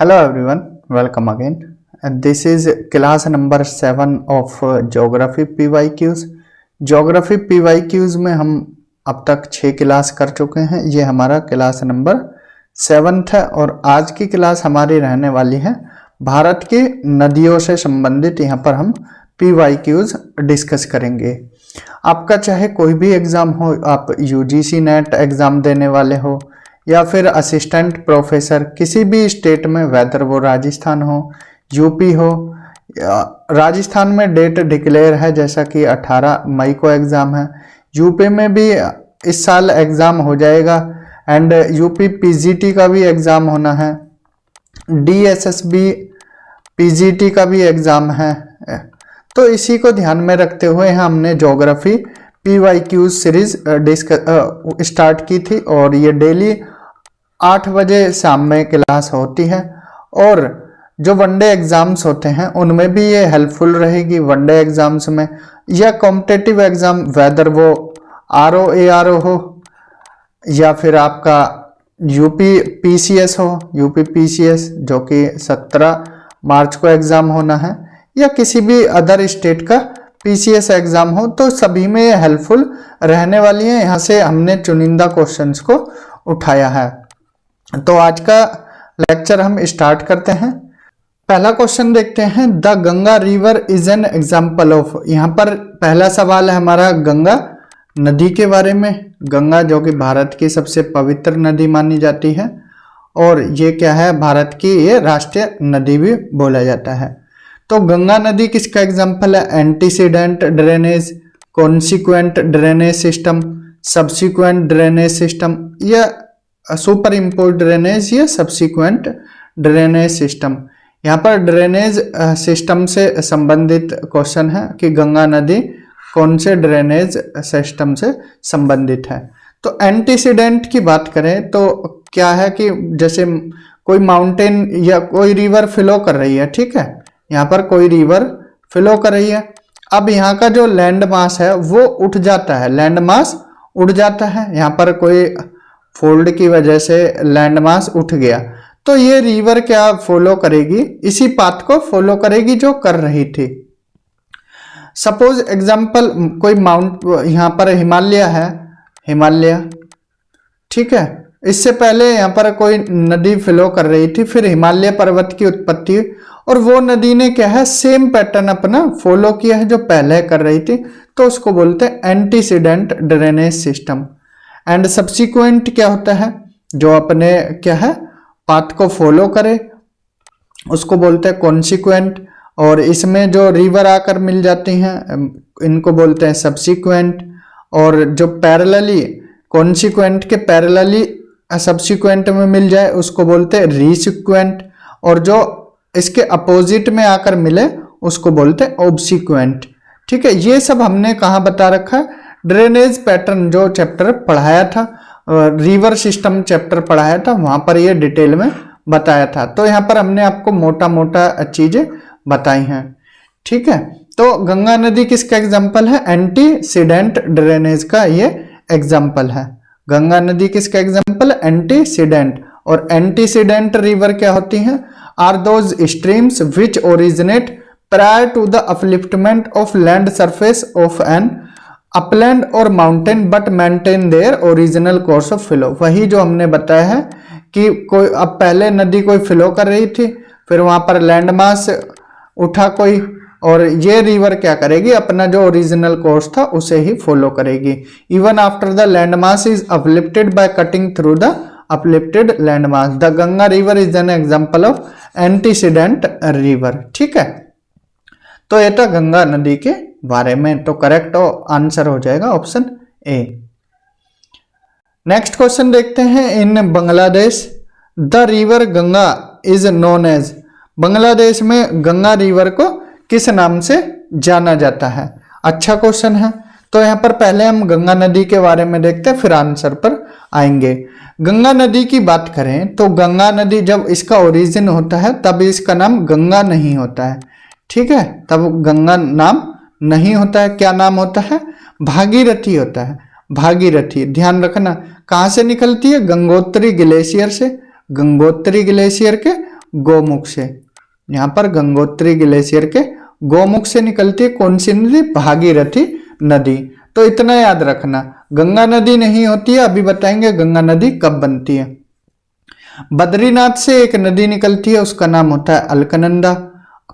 Hello everyone, welcome again. And this is class number 7 of Geography PYQs. Geography PYQs में हम अब तक 6 class कर चुके हैं। ये हमारा क्लास नंबर 7 है और आज की क्लास हमारी रहने वाली है भारत की नदियों से संबंधित। यहाँ पर हम PYQs डिस्कस करेंगे। आपका चाहे कोई भी एग्ज़ाम हो, आप UGC नेट एग्ज़ाम देने वाले हो या फिर असिस्टेंट प्रोफेसर किसी भी स्टेट में, वेदर वो राजस्थान हो, यूपी हो। राजस्थान में डेट डिक्लेयर है जैसा कि 18 मई को एग्ज़ाम है। यूपी में भी इस साल एग्ज़ाम हो जाएगा एंड यूपी पीजीटी का भी एग्ज़ाम होना है, DSSB पीजीटी का भी एग्ज़ाम है। तो इसी को ध्यान में रखते हुए हमने ज्योग्राफी PYQ सीरीज स्टार्ट की थी और ये डेली 8 बजे शाम में क्लास होती है। और जो वनडे एग्ज़ाम्स होते हैं उनमें भी ये हेल्पफुल रहेगी। वनडे एग्ज़ाम्स में या कॉम्पिटिटिव एग्ज़ाम, वेदर वो RO ARO हो या फिर आपका यूपी PCS हो, यूपी PCS जो कि 17 मार्च को एग्ज़ाम होना है, या किसी भी अदर स्टेट का PCS एग्ज़ाम हो, तो सभी में ये हेल्पफुल रहने वाली है। यहाँ से हमने चुनिंदा क्वेश्चंस को उठाया है। तो आज का लेक्चर हम स्टार्ट करते हैं। पहला क्वेश्चन देखते हैं, the Ganga river is an example of. यहाँ पर पहला सवाल है हमारा गंगा नदी के बारे में। गंगा जो कि भारत की सबसे पवित्र नदी मानी जाती है और ये क्या है, भारत की ये राष्ट्रीय नदी भी बोला जाता है। तो गंगा नदी किसका एग्जाम्पल है? Antecedent drainage, consequent drainage system, subsequent drainage system, या सुपर इम्पोज ड्रेनेज या सब्सिक्वेंट ड्रेनेज सिस्टम। यहाँ पर ड्रेनेज सिस्टम से संबंधित क्वेश्चन है कि गंगा नदी कौन से ड्रेनेज सिस्टम से संबंधित है। तो एंटीसीडेंट की बात करें तो क्या है कि जैसे कोई माउंटेन या कोई रिवर फ्लो कर रही है, ठीक है, यहाँ पर कोई रिवर फ्लो कर रही है। अब यहाँ का जो लैंड मास है वो उठ जाता है, लैंड मास उड़ जाता है। यहाँ पर कोई फोल्ड की वजह से लैंड मास उठ गया, तो ये रिवर क्या फॉलो करेगी, इसी पाथ को फॉलो करेगी जो कर रही थी। सपोज एग्जांपल कोई यहाँ पर हिमालय है, हिमालय, ठीक है, इससे पहले यहाँ पर कोई नदी फ्लो कर रही थी, फिर हिमालय पर्वत की उत्पत्ति और वो नदी ने क्या है, सेम पैटर्न अपना फॉलो किया है जो पहले कर रही थी, तो उसको बोलते हैं antecedent drainage system. And subsequent क्या होता है, जो अपने क्या है पाथ को फॉलो करे, उसको बोलते हैं कॉन्सिक्वेंट। और इसमें जो रिवर आकर मिल जाती हैं इनको बोलते हैं सब्सिक्वेंट। और जो पैरेलली कॉन्सिक्वेंट के पैरेलली सब्सिक्वेंट में मिल जाए उसको बोलते हैं रीसिक्वेंट। और जो इसके अपोजिट में आकर मिले उसको बोलते हैं ऑब्सिक्वेंट। ठीक है, ये सब हमने कहाँ बता रखा है, ड्रेनेज पैटर्न जो चैप्टर पढ़ाया था, रिवर सिस्टम चैप्टर पढ़ाया था, वहां पर ये डिटेल में बताया था। तो यहाँ पर हमने आपको मोटा मोटा चीजें बताई हैं, ठीक है। तो गंगा नदी किसका एग्जाम्पल है? एंटीसीडेंट ड्रेनेज का ये एग्जाम्पल है। गंगा नदी किसका एग्जाम्पल है? एंटीसीडेंट। और एंटीसीडेंट रिवर क्या होती हैं? Are those streams which originate prior to the upliftment of land surface of an upland or mountain but maintain their original course of flow. वही जो हमने बताया है कि कोई अब पहले नदी कोई फ्लो कर रही थी, फिर वहां पर लैंड मास उठा कोई, और ये रिवर क्या करेगी, अपना जो ओरिजिनल कोर्स था उसे ही फॉलो करेगी। Even after the land mass is uplifted by cutting through the uplifted land mass. The Ganga river is an example of antecedent river. ठीक है, तो ये तो गंगा नदी के बारे में। तो करेक्ट आंसर हो जाएगा ऑप्शन ए। नेक्स्ट क्वेश्चन देखते हैं, in Bangladesh the river Ganga is known as. Bangladesh में गंगा रिवर को किस नाम से जाना जाता है? अच्छा क्वेश्चन है। तो यहाँ पर पहले हम गंगा नदी के बारे में देखते हैं, फिर आंसर पर आएंगे। गंगा नदी की बात करें तो गंगा नदी जब इसका ओरिजिन होता है तब इसका नाम गंगा नहीं होता है, ठीक है, तब गंगा नाम नहीं होता है। क्या नाम होता है? भागीरथी होता है। भागीरथी, ध्यान रखना, कहाँ से निकलती है? गंगोत्री ग्लेशियर से। गंगोत्री ग्लेशियर के गोमुख से। यहाँ पर गंगोत्री ग्लेशियर के गोमुख से निकलती है कौन सी नदी? भागीरथी नदी। तो इतना याद रखना, गंगा नदी नहीं होती है, अभी बताएंगे गंगा नदी कब बनती है। बद्रीनाथ से एक नदी निकलती है, उसका नाम होता है अलकनंदा।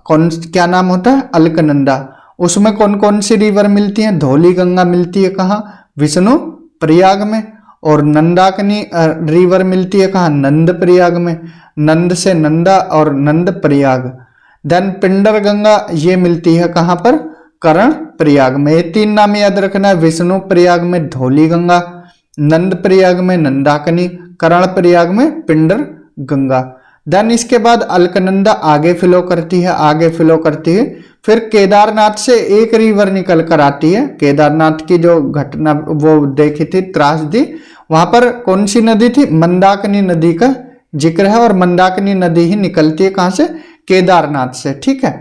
क्या नाम होता है? अलकनंदा। उसमें कौन कौन सी रिवर मिलती हैं? धौली गंगा मिलती है कहाँ? विष्णु प्रयाग में। और नंदाकनी रिवर मिलती है कहाँ? नंद प्रयाग में। नंद से नंदा और नंद प्रयाग। देन पिंडर गंगा ये मिलती है कहाँ पर? कर्ण प्रयाग में। ये 3 नाम याद रखना है, विष्णु प्रयाग में धौली गंगा, नंद प्रयाग में नंदाकनी, कर्ण प्रयाग में पिंडर गंगा। देन इसके बाद अलकनंदा आगे फ्लो करती है, फिर केदारनाथ से एक रिवर निकल कर आती है। केदारनाथ की जो घटना वो देखी थी, त्रासदी, वहां पर कौन सी नदी थी? मंदाकिनी नदी का जिक्र है, और मंदाकिनी नदी ही निकलती है कहां से? केदारनाथ से। ठीक है,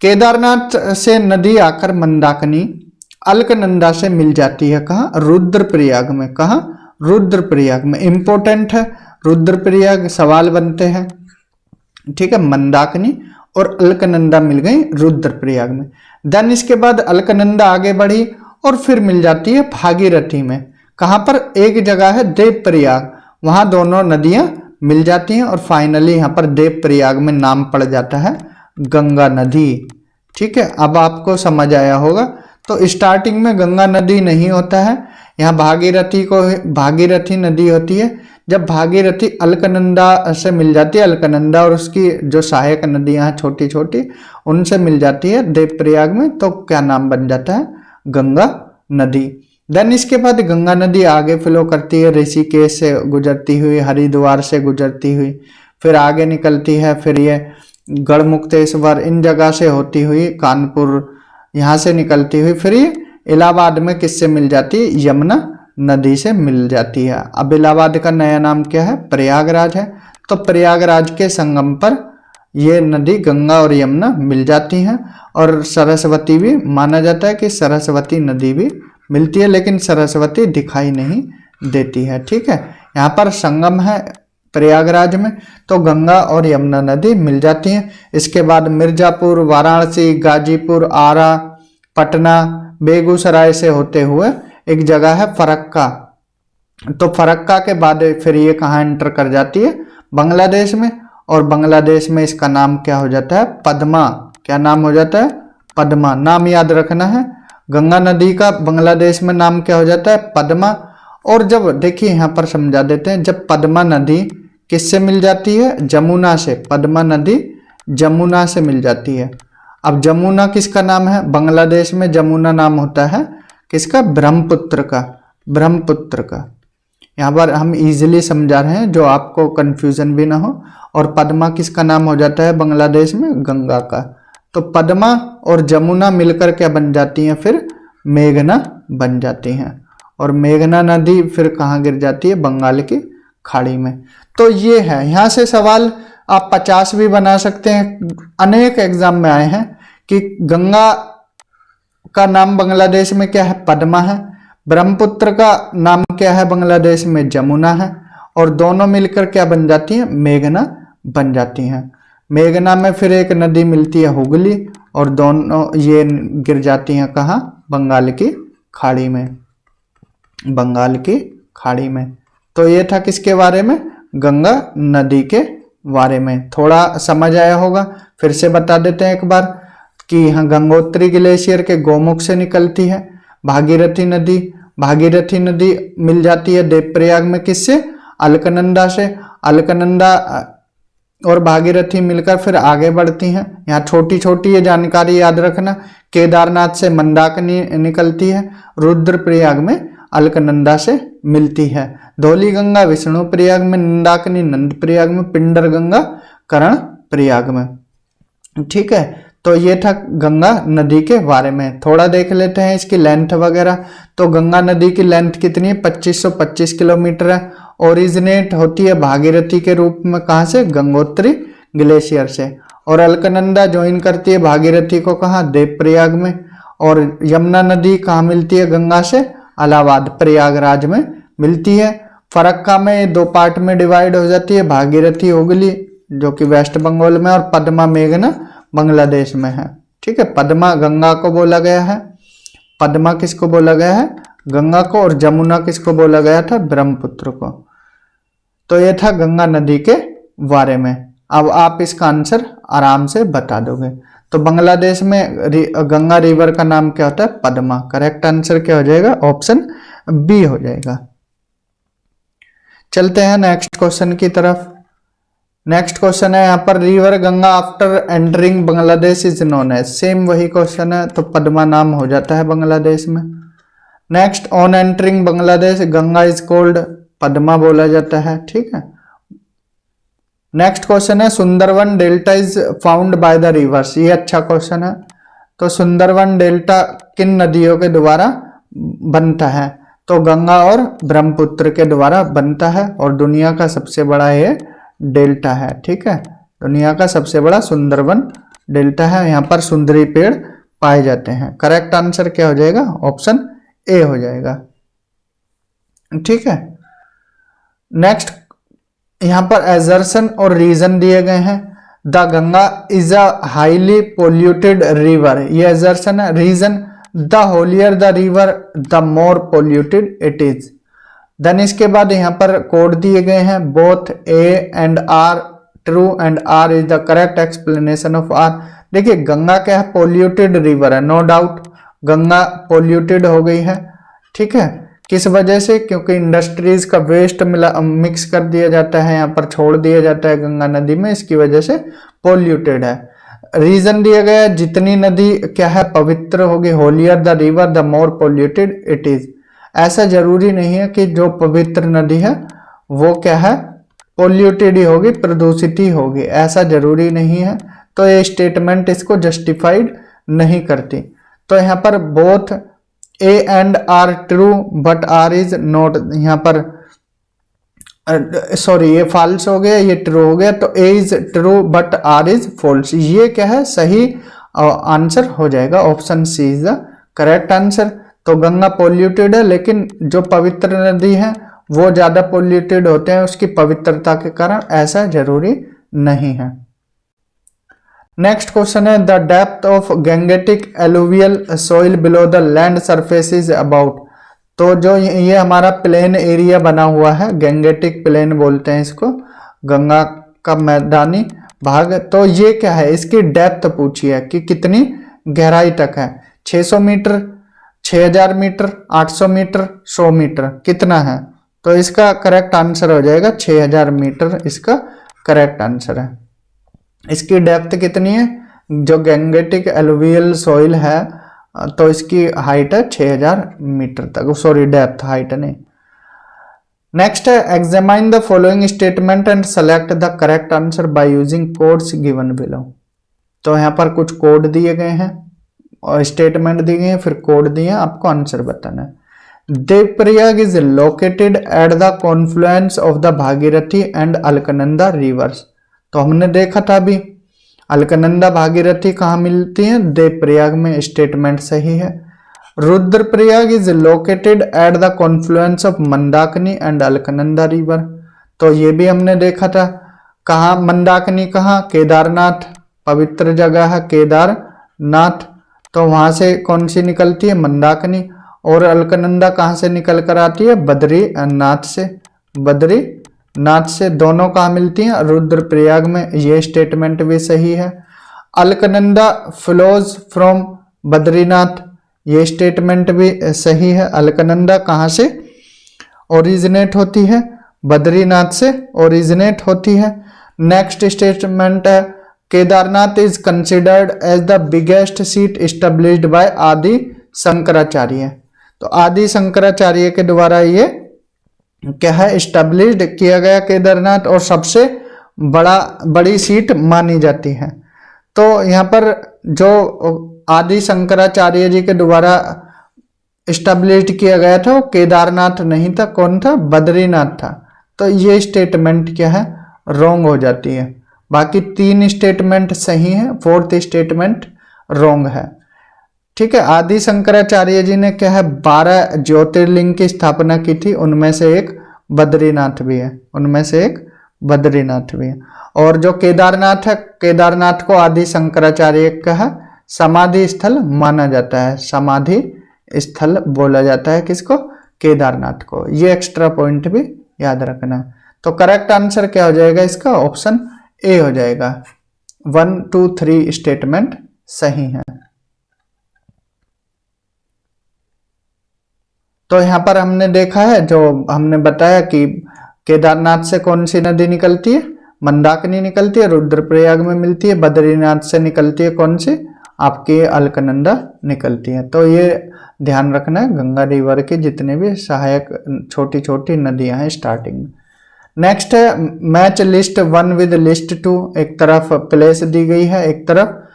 केदारनाथ से नदी आकर मंदाकिनी अलकनंदा से मिल जाती है कहाँ? रुद्रप्रयाग में। कहाँ? रुद्रप्रयाग में। इंपॉर्टेंट है रुद्रप्रयाग, सवाल बनते हैं। ठीक है, मंदाकिनी और अलकनंदा मिल गई रुद्रप्रयाग में। देन इसके बाद अलकनंदा आगे बढ़ी और फिर मिल जाती है भागीरथी में। कहाँ पर? एक जगह है देवप्रयाग, वहां दोनों नदियां मिल जाती हैं और फाइनली यहाँ पर देवप्रयाग में नाम पड़ जाता है गंगा नदी। ठीक है, अब आपको समझ आया होगा। तो स्टार्टिंग में गंगा नदी नहीं होता है, यहाँ भागीरथी नदी होती है। जब भागीरथी अलकनंदा से मिल जाती है, अलकनंदा और उसकी जो सहायक नदियां हैं छोटी छोटी, उनसे मिल जाती है देवप्रयाग में, तो क्या नाम बन जाता है? गंगा नदी। देन इसके बाद गंगा नदी आगे फ्लो करती है, ऋषिकेश से गुजरती हुई, हरिद्वार से गुजरती हुई, फिर आगे निकलती है, फिर ये गढ़मुक्तेश्वर इन जगह से होती हुई, कानपुर यहाँ से निकलती हुई, फिर ये इलाहाबाद में किससे मिल जाती है? यमुना नदी से मिल जाती है। अब इलाहाबाद का नया नाम क्या है? प्रयागराज है। तो प्रयागराज के संगम पर ये नदी गंगा और यमुना मिल जाती हैं, और सरस्वती भी माना जाता है कि सरस्वती नदी भी मिलती है, लेकिन सरस्वती दिखाई नहीं देती है। ठीक है, यहाँ पर संगम है प्रयागराज में, तो गंगा और यमुना नदी मिल जाती हैं। इसके बाद मिर्जापुर, वाराणसी, गाजीपुर, आरा, पटना, बेगूसराय से होते हुए एक जगह है फरक्का। तो फरक्का के बाद फिर ये कहाँ एंटर कर जाती है? बांग्लादेश में, और बांग्लादेश में इसका नाम क्या हो जाता है? पद्मा। क्या नाम हो जाता है? पद्मा। नाम याद रखना है, गंगा नदी का बांग्लादेश में नाम क्या हो जाता है? पद्मा। और जब देखिए यहाँ पर समझा देते हैं, जब पद्मा नदी किससे मिल जाती है? जमुना से। पद्मा नदी जमुना से मिल जाती है। अब जमुना किसका नाम है? बांग्लादेश में जमुना नाम होता है किसका? ब्रह्मपुत्र का। ब्रह्मपुत्र का यहाँ पर हम इजीली समझा रहे हैं, जो आपको कंफ्यूजन भी ना हो। और पद्मा किसका नाम हो जाता है बांग्लादेश में? गंगा का। तो पद्मा और जमुना मिलकर क्या बन जाती हैं? फिर मेघना बन जाती हैं, और मेघना नदी फिर कहाँ गिर जाती है? बंगाल की खाड़ी में। तो ये है, यहाँ से सवाल आप 50 भी बना सकते हैं। अनेक एग्जाम में आए हैं कि गंगा का नाम बांग्लादेश में क्या है? पद्मा है। ब्रह्मपुत्र का नाम क्या है? बांग्लादेश में जमुना है। और दोनों मिलकर क्या बन जाती हैं? मेघना बन जाती हैं। मेघना में फिर एक नदी मिलती है हुगली, और दोनों ये गिर जाती हैं कहाँ? बंगाल की खाड़ी में। बंगाल की खाड़ी में। तो ये था किसके बारे में? गंगा नदी के बारे में। थोड़ा समझ आया होगा, फिर से बता देते हैं एक बार कि यहाँ गंगोत्री ग्लेशियर के गोमुख से निकलती है भागीरथी नदी। भागीरथी नदी मिल जाती है देवप्रयाग में किससे? अलकनंदा से। अलकनंदा और भागीरथी मिलकर फिर आगे बढ़ती हैं। यहाँ छोटी छोटी ये जानकारी याद रखना। केदारनाथ से मंदाकिनी निकलती है, रुद्रप्रयाग में अलकनंदा से मिलती है। धौली गंगा विष्णु प्रयाग में, नंदाकिनी नंद प्रयाग में, पिंडर गंगा कर्ण प्रयाग में। ठीक है, तो ये था गंगा नदी के बारे में। थोड़ा देख लेते हैं इसकी लेंथ वगैरह। तो गंगा नदी की लेंथ कितनी है? 2525 किलोमीटर है। ओरिजिनेट होती है भागीरथी के रूप में कहाँ से? गंगोत्री ग्लेशियर से। और अलकनंदा ज्वाइन करती है भागीरथी को कहाँ? देवप्रयाग में। और यमुना नदी कहाँ मिलती है गंगा से? इलाहाबाद प्रयागराज में मिलती है। फरक्का में 2 पार्ट में डिवाइड हो जाती है, भागीरथी हुगली जो कि वेस्ट बंगाल में, और पद्मा मेघना बांग्लादेश में है। ठीक है, पद्मा गंगा को बोला गया है, पद्मा किसको बोला गया है, गंगा को, और जमुना किसको बोला गया था, ब्रह्मपुत्र को। तो ये था गंगा नदी के बारे में। अब आप इसका आंसर आराम से बता दोगे। तो बांग्लादेश में गंगा रिवर का नाम क्या होता है, पद्मा। करेक्ट आंसर क्या हो जाएगा, ऑप्शन बी हो जाएगा। चलते हैं नेक्स्ट क्वेश्चन की तरफ। नेक्स्ट क्वेश्चन है यहाँ पर, river Ganga after entering Bangladesh is known as. Same वही क्वेश्चन है, तो पद्मा नाम हो जाता है बांग्लादेश में। Next, on entering Bangladesh Ganga is called, Padma बोला जाता है। ठीक है। नेक्स्ट क्वेश्चन है, Sundarban delta is found by the rivers. ये अच्छा क्वेश्चन है। तो सुंदरवन डेल्टा किन नदियों के द्वारा बनता है, तो गंगा और ब्रह्मपुत्र के द्वारा बनता है, और दुनिया का सबसे बड़ा ये डेल्टा है। ठीक है, दुनिया का सबसे बड़ा सुंदरवन डेल्टा है। यहाँ पर सुंदरी पेड़ पाए जाते हैं। करेक्ट आंसर क्या हो जाएगा, ऑप्शन ए हो जाएगा। ठीक है। नेक्स्ट, यहाँ पर एजर्सन और रीजन दिए गए हैं। The Ganga is a highly polluted river, ये एजर्सन है। Reason, the holier the river the more polluted it is. Then इसके बाद यहाँ पर कोड दिए गए हैं, both A and R true and R is the correct explanation of R. देखिए गंगा क्या है, पोल्यूटेड रिवर है, नो डाउट गंगा पोल्यूटेड हो गई है। ठीक है, किस वजह से, क्योंकि इंडस्ट्रीज का वेस्ट मिक्स कर दिया जाता है, यहाँ पर छोड़ दिया जाता है गंगा नदी में, इसकी वजह से पोल्यूटेड है। रीजन दिया गया है, जितनी नदी क्या है पवित्र होगी, holier the river the more polluted it is. ऐसा जरूरी नहीं है कि जो पवित्र नदी है वो क्या है पोल्यूटेड ही होगी, प्रदूषित ही होगी, ऐसा जरूरी नहीं है। तो ये स्टेटमेंट इसको जस्टिफाइड नहीं करती। तो यहाँ पर both A and R true but R is not, यहाँ पर सॉरी ये फॉल्स हो गया, ये ट्रू हो गया। तो A is true but R is false, ये क्या है सही आंसर हो जाएगा, option C is the correct answer. तो गंगा पोल्यूटेड है, लेकिन जो पवित्र नदी है वो ज्यादा पोल्यूटेड होते हैं उसकी पवित्रता के कारण, ऐसा जरूरी नहीं है। नेक्स्ट क्वेश्चन है, the depth of Gangetic alluvial soil below the land surface is about. तो जो ये हमारा प्लेन एरिया बना हुआ है, गैंगेटिक प्लेन बोलते हैं इसको, गंगा का मैदानी भाग। तो ये क्या है, इसकी डेप्थ पूछी है कि कितनी गहराई तक है, 600 मीटर, 6000 मीटर, 800 मीटर, 100 मीटर, कितना है। तो इसका करेक्ट आंसर हो जाएगा 6000 मीटर, इसका करेक्ट आंसर है। इसकी डेप्थ कितनी है, जो गैंगेटिक एलुवियल सॉइल है तो इसकी हाइट है 6000 मीटर तक, सॉरी डेप्थ, हाइट नहीं। नेक्स्ट है, examine the following statement and select the correct answer by using codes given below. तो यहाँ पर कुछ कोड दिए गए हैं और स्टेटमेंट दिए गए हैं, फिर कोड दिए हैं, आपको आंसर बताना है। Devprayag is located at the confluence of the Bhagirathi and Alaknanda reverse. तो हमने देखा था अभी, अलकनंदा भागीरथी कहाँ मिलती है, देवप्रयाग में, स्टेटमेंट सही है। Rudraprayag is located at the confluence of Mandakini and Alaknanda river. तो ये भी हमने देखा था, कहाँ मंदाकिनी, कहाँ, केदारनाथ, पवित्र जगह है केदारनाथ, तो वहां से कौन सी निकलती है, मंदाकिनी। और अलकनंदा कहाँ से निकल कर आती है, बद्रीनाथ से, बद्रीनाथ से, दोनों कहाँ मिलती हैं, रुद्रप्रयाग में, ये स्टेटमेंट भी सही है। अलकनंदा फ्लोज फ्रॉम बद्रीनाथ, ये स्टेटमेंट भी सही है। अलकनंदा कहाँ से ओरिजिनेट होती है, बद्रीनाथ से ओरिजिनेट होती है। नेक्स्ट स्टेटमेंट है, Kedarnath is considered as the biggest seat established by Adi Shankaracharya. तो आदि शंकराचार्य के द्वारा ये क्या है, एस्टेब्लिश्ड किया गया केदारनाथ, और सबसे बड़ी सीट मानी जाती है। तो यहाँ पर जो आदि शंकराचार्य जी के द्वारा एस्टेब्लिश्ड किया गया था वो केदारनाथ नहीं था, कौन था, बद्रीनाथ था। तो ये स्टेटमेंट क्या है, रॉन्ग हो जाती है। बाकी 3 स्टेटमेंट सही है, 4th स्टेटमेंट रॉन्ग है। ठीक है, आदि शंकराचार्य जी ने क्या है 12 ज्योतिर्लिंग की स्थापना की थी, उनमें से एक बद्रीनाथ भी है, उनमें से एक बद्रीनाथ भी है। और जो केदारनाथ है, केदारनाथ को आदि शंकराचार्य का है समाधि स्थल माना जाता है, समाधि स्थल बोला जाता है किसको, केदारनाथ को। ये एक्स्ट्रा पॉइंट भी याद रखना है। तो करेक्ट आंसर क्या हो जाएगा इसका, ऑप्शन ए हो जाएगा। 1, 2, 3 स्टेटमेंट सही है। तो यहाँ पर हमने देखा है, जो हमने बताया कि केदारनाथ से कौन सी नदी निकलती है, मंदाकिनी निकलती है, रुद्रप्रयाग में मिलती है। बद्रीनाथ से निकलती है कौन सी, आपकी अलकनंदा निकलती है। तो ये ध्यान रखना है, गंगा रिवर के जितने भी सहायक छोटी छोटी नदियां हैं स्टार्टिंग में। नेक्स्ट है मैच लिस्ट 1 विद लिस्ट 2। एक तरफ प्लेस दी गई है, एक तरफ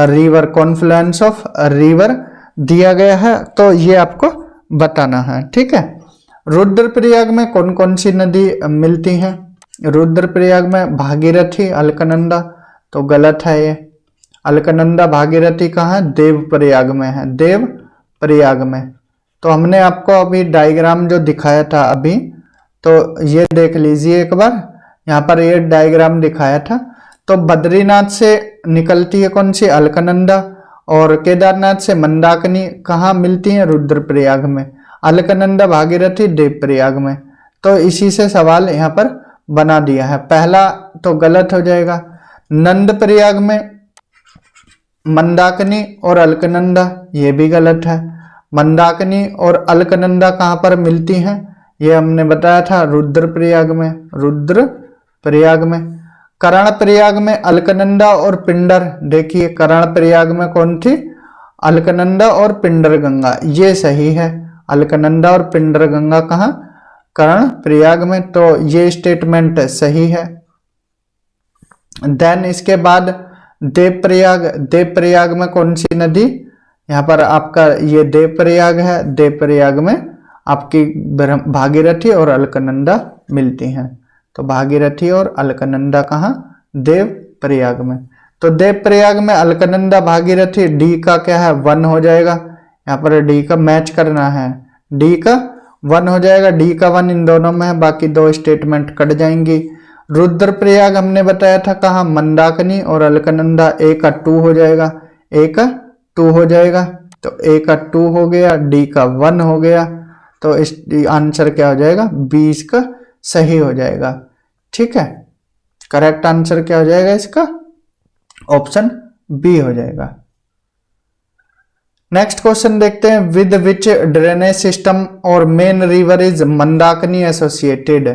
रिवर, कॉन्फ्लुएंस ऑफ रिवर दिया गया है, तो ये आपको बताना है, ठीक है। रुद्रप्रयाग में कौन कौन सी नदी मिलती हैं, रुद्रप्रयाग में भागीरथी, अलकनंदा, तो गलत है ये। अलकनंदा भागीरथी कहाँ है, देवप्रयाग में है, देवप्रयाग में। तो हमने आपको अभी डायग्राम जो दिखाया था अभी, तो ये देख लीजिए एक बार, यहाँ पर ये डायग्राम दिखाया था। तो बद्रीनाथ से निकलती है कौन सी, अलकनंदा, और केदारनाथ से मंदाकिनी कहाँ मिलती है, रुद्रप्रयाग में। अलकनंदा भागीरथी देवप्रयाग में। तो इसी से सवाल यहाँ पर बना दिया है। पहला तो गलत हो जाएगा, नंदप्रयाग में मंदाकिनी और अलकनंदा, ये भी गलत है। मंदाकिनी और अलकनंदा कहाँ पर मिलती हैं, ये हमने बताया था रुद्रप्रयाग में, रुद्रप्रयाग में। कर्णप्रयाग में अलकनंदा और पिंडर, देखिए कर्णप्रयाग में कौन थी, अलकनंदा और पिंडर गंगा, ये सही है। अलकनंदा और पिंडर गंगा कहाँ, कर्णप्रयाग में, तो ये स्टेटमेंट सही है। देन इसके बाद देवप्रयाग, देवप्रयाग में कौन सी नदी, यहाँ पर आपका ये देवप्रयाग है, देवप्रयाग में आपकी भागीरथी और अलकनंदा मिलती हैं। तो भागीरथी और अलकनंदा कहाँ, देवप्रयाग में। तो देवप्रयाग में अलकनंदा भागीरथी, डी का क्या है, 1 हो जाएगा। यहाँ पर डी का मैच करना है, डी का 1 हो जाएगा, डी का 1 इन दोनों में है, बाकी 2 स्टेटमेंट कट जाएंगी। रुद्रप्रयाग हमने बताया था कहाँ, मंदाकिनी, और अलकनंदा ए का 2 हो जाएगा, ए का 2 हो जाएगा। तो ए का 2 हो गया, डी का 1 हो गया। तो इस आंसर क्या हो जाएगा, 20 का सही हो जाएगा, ठीक है। करेक्ट आंसर क्या हो जाएगा इसका, ऑप्शन बी हो जाएगा। नेक्स्ट क्वेश्चन देखते हैं, विद विच ड्रेनेज सिस्टम और main river is Mandakini associated.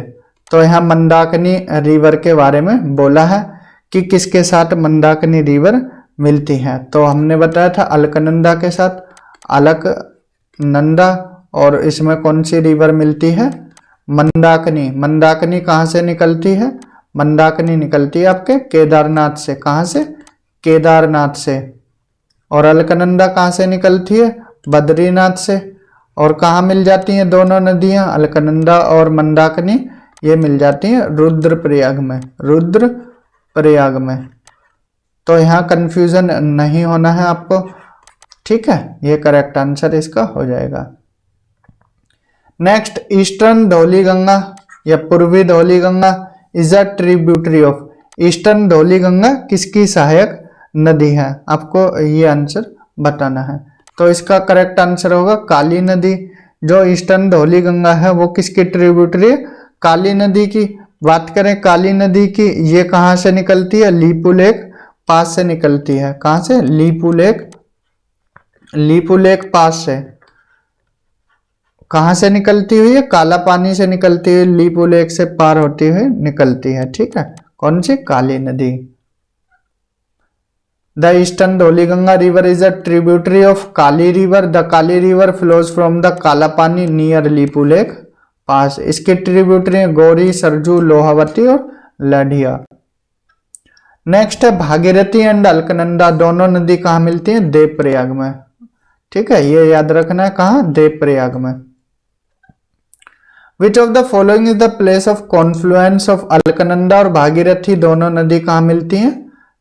तो यहाँ मंदाकिनी रिवर के बारे में बोला है कि किसके साथ मंदाकिनी रिवर मिलती है। तो हमने बताया था अलकनंदा के साथ, अलकनंदा, और इसमें कौन सी रिवर मिलती है, मंदाकिनी। मंदाकिनी कहाँ से निकलती है, मंदाकिनी निकलती है आपके केदारनाथ से, कहाँ से, केदारनाथ से। और अलकनंदा कहाँ से निकलती है, बद्रीनाथ से। और कहाँ मिल जाती हैं दोनों नदियाँ, अलकनंदा और मंदाकिनी, ये मिल जाती हैं रुद्रप्रयाग में, रुद्रप्रयाग में। तो यहाँ कंफ्यूजन नहीं होना है आपको, ठीक है। ये करेक्ट आंसर इसका हो जाएगा। नेक्स्ट, ईस्टर्न धौलीगंगा या पूर्वी Dhauliganga is a tributary of. Eastern Dhauliganga किसकी सहायक नदी है, आपको ये आंसर बताना है। तो इसका करेक्ट आंसर होगा काली नदी। जो ईस्टर्न धौलीगंगा है वो किसकी ट्रिब्यूटरी है, काली नदी की। बात करें काली नदी की, ये कहाँ से निकलती है, लीपुलेख पास से निकलती है। कहाँ से, लीपुलेख, लीपुलेख पास से। कहाँ से निकलती हुई है, काला पानी से निकलती हुई, लीपुलेख से पार होती हुई निकलती है, ठीक है। कौन सी, काली नदी। The eastern Dhauliganga river is a tributary of Kali river. The Kali river flows from the काला पानी नियर लीपुलेख पास। इसके ट्रिब्यूटरी गौरी, सरजू, लोहावती और लढ़िया। नेक्स्ट है भागीरथी एंड अलकनंदा, दोनों नदी कहाँ मिलती हैं, देवप्रयाग में, ठीक है। ये याद रखना है, कहाँ, देवप्रयाग में। विच of the following is the place of Confluence of Alaknanda और भागीरथी, दोनों नदी कहाँ मिलती हैं,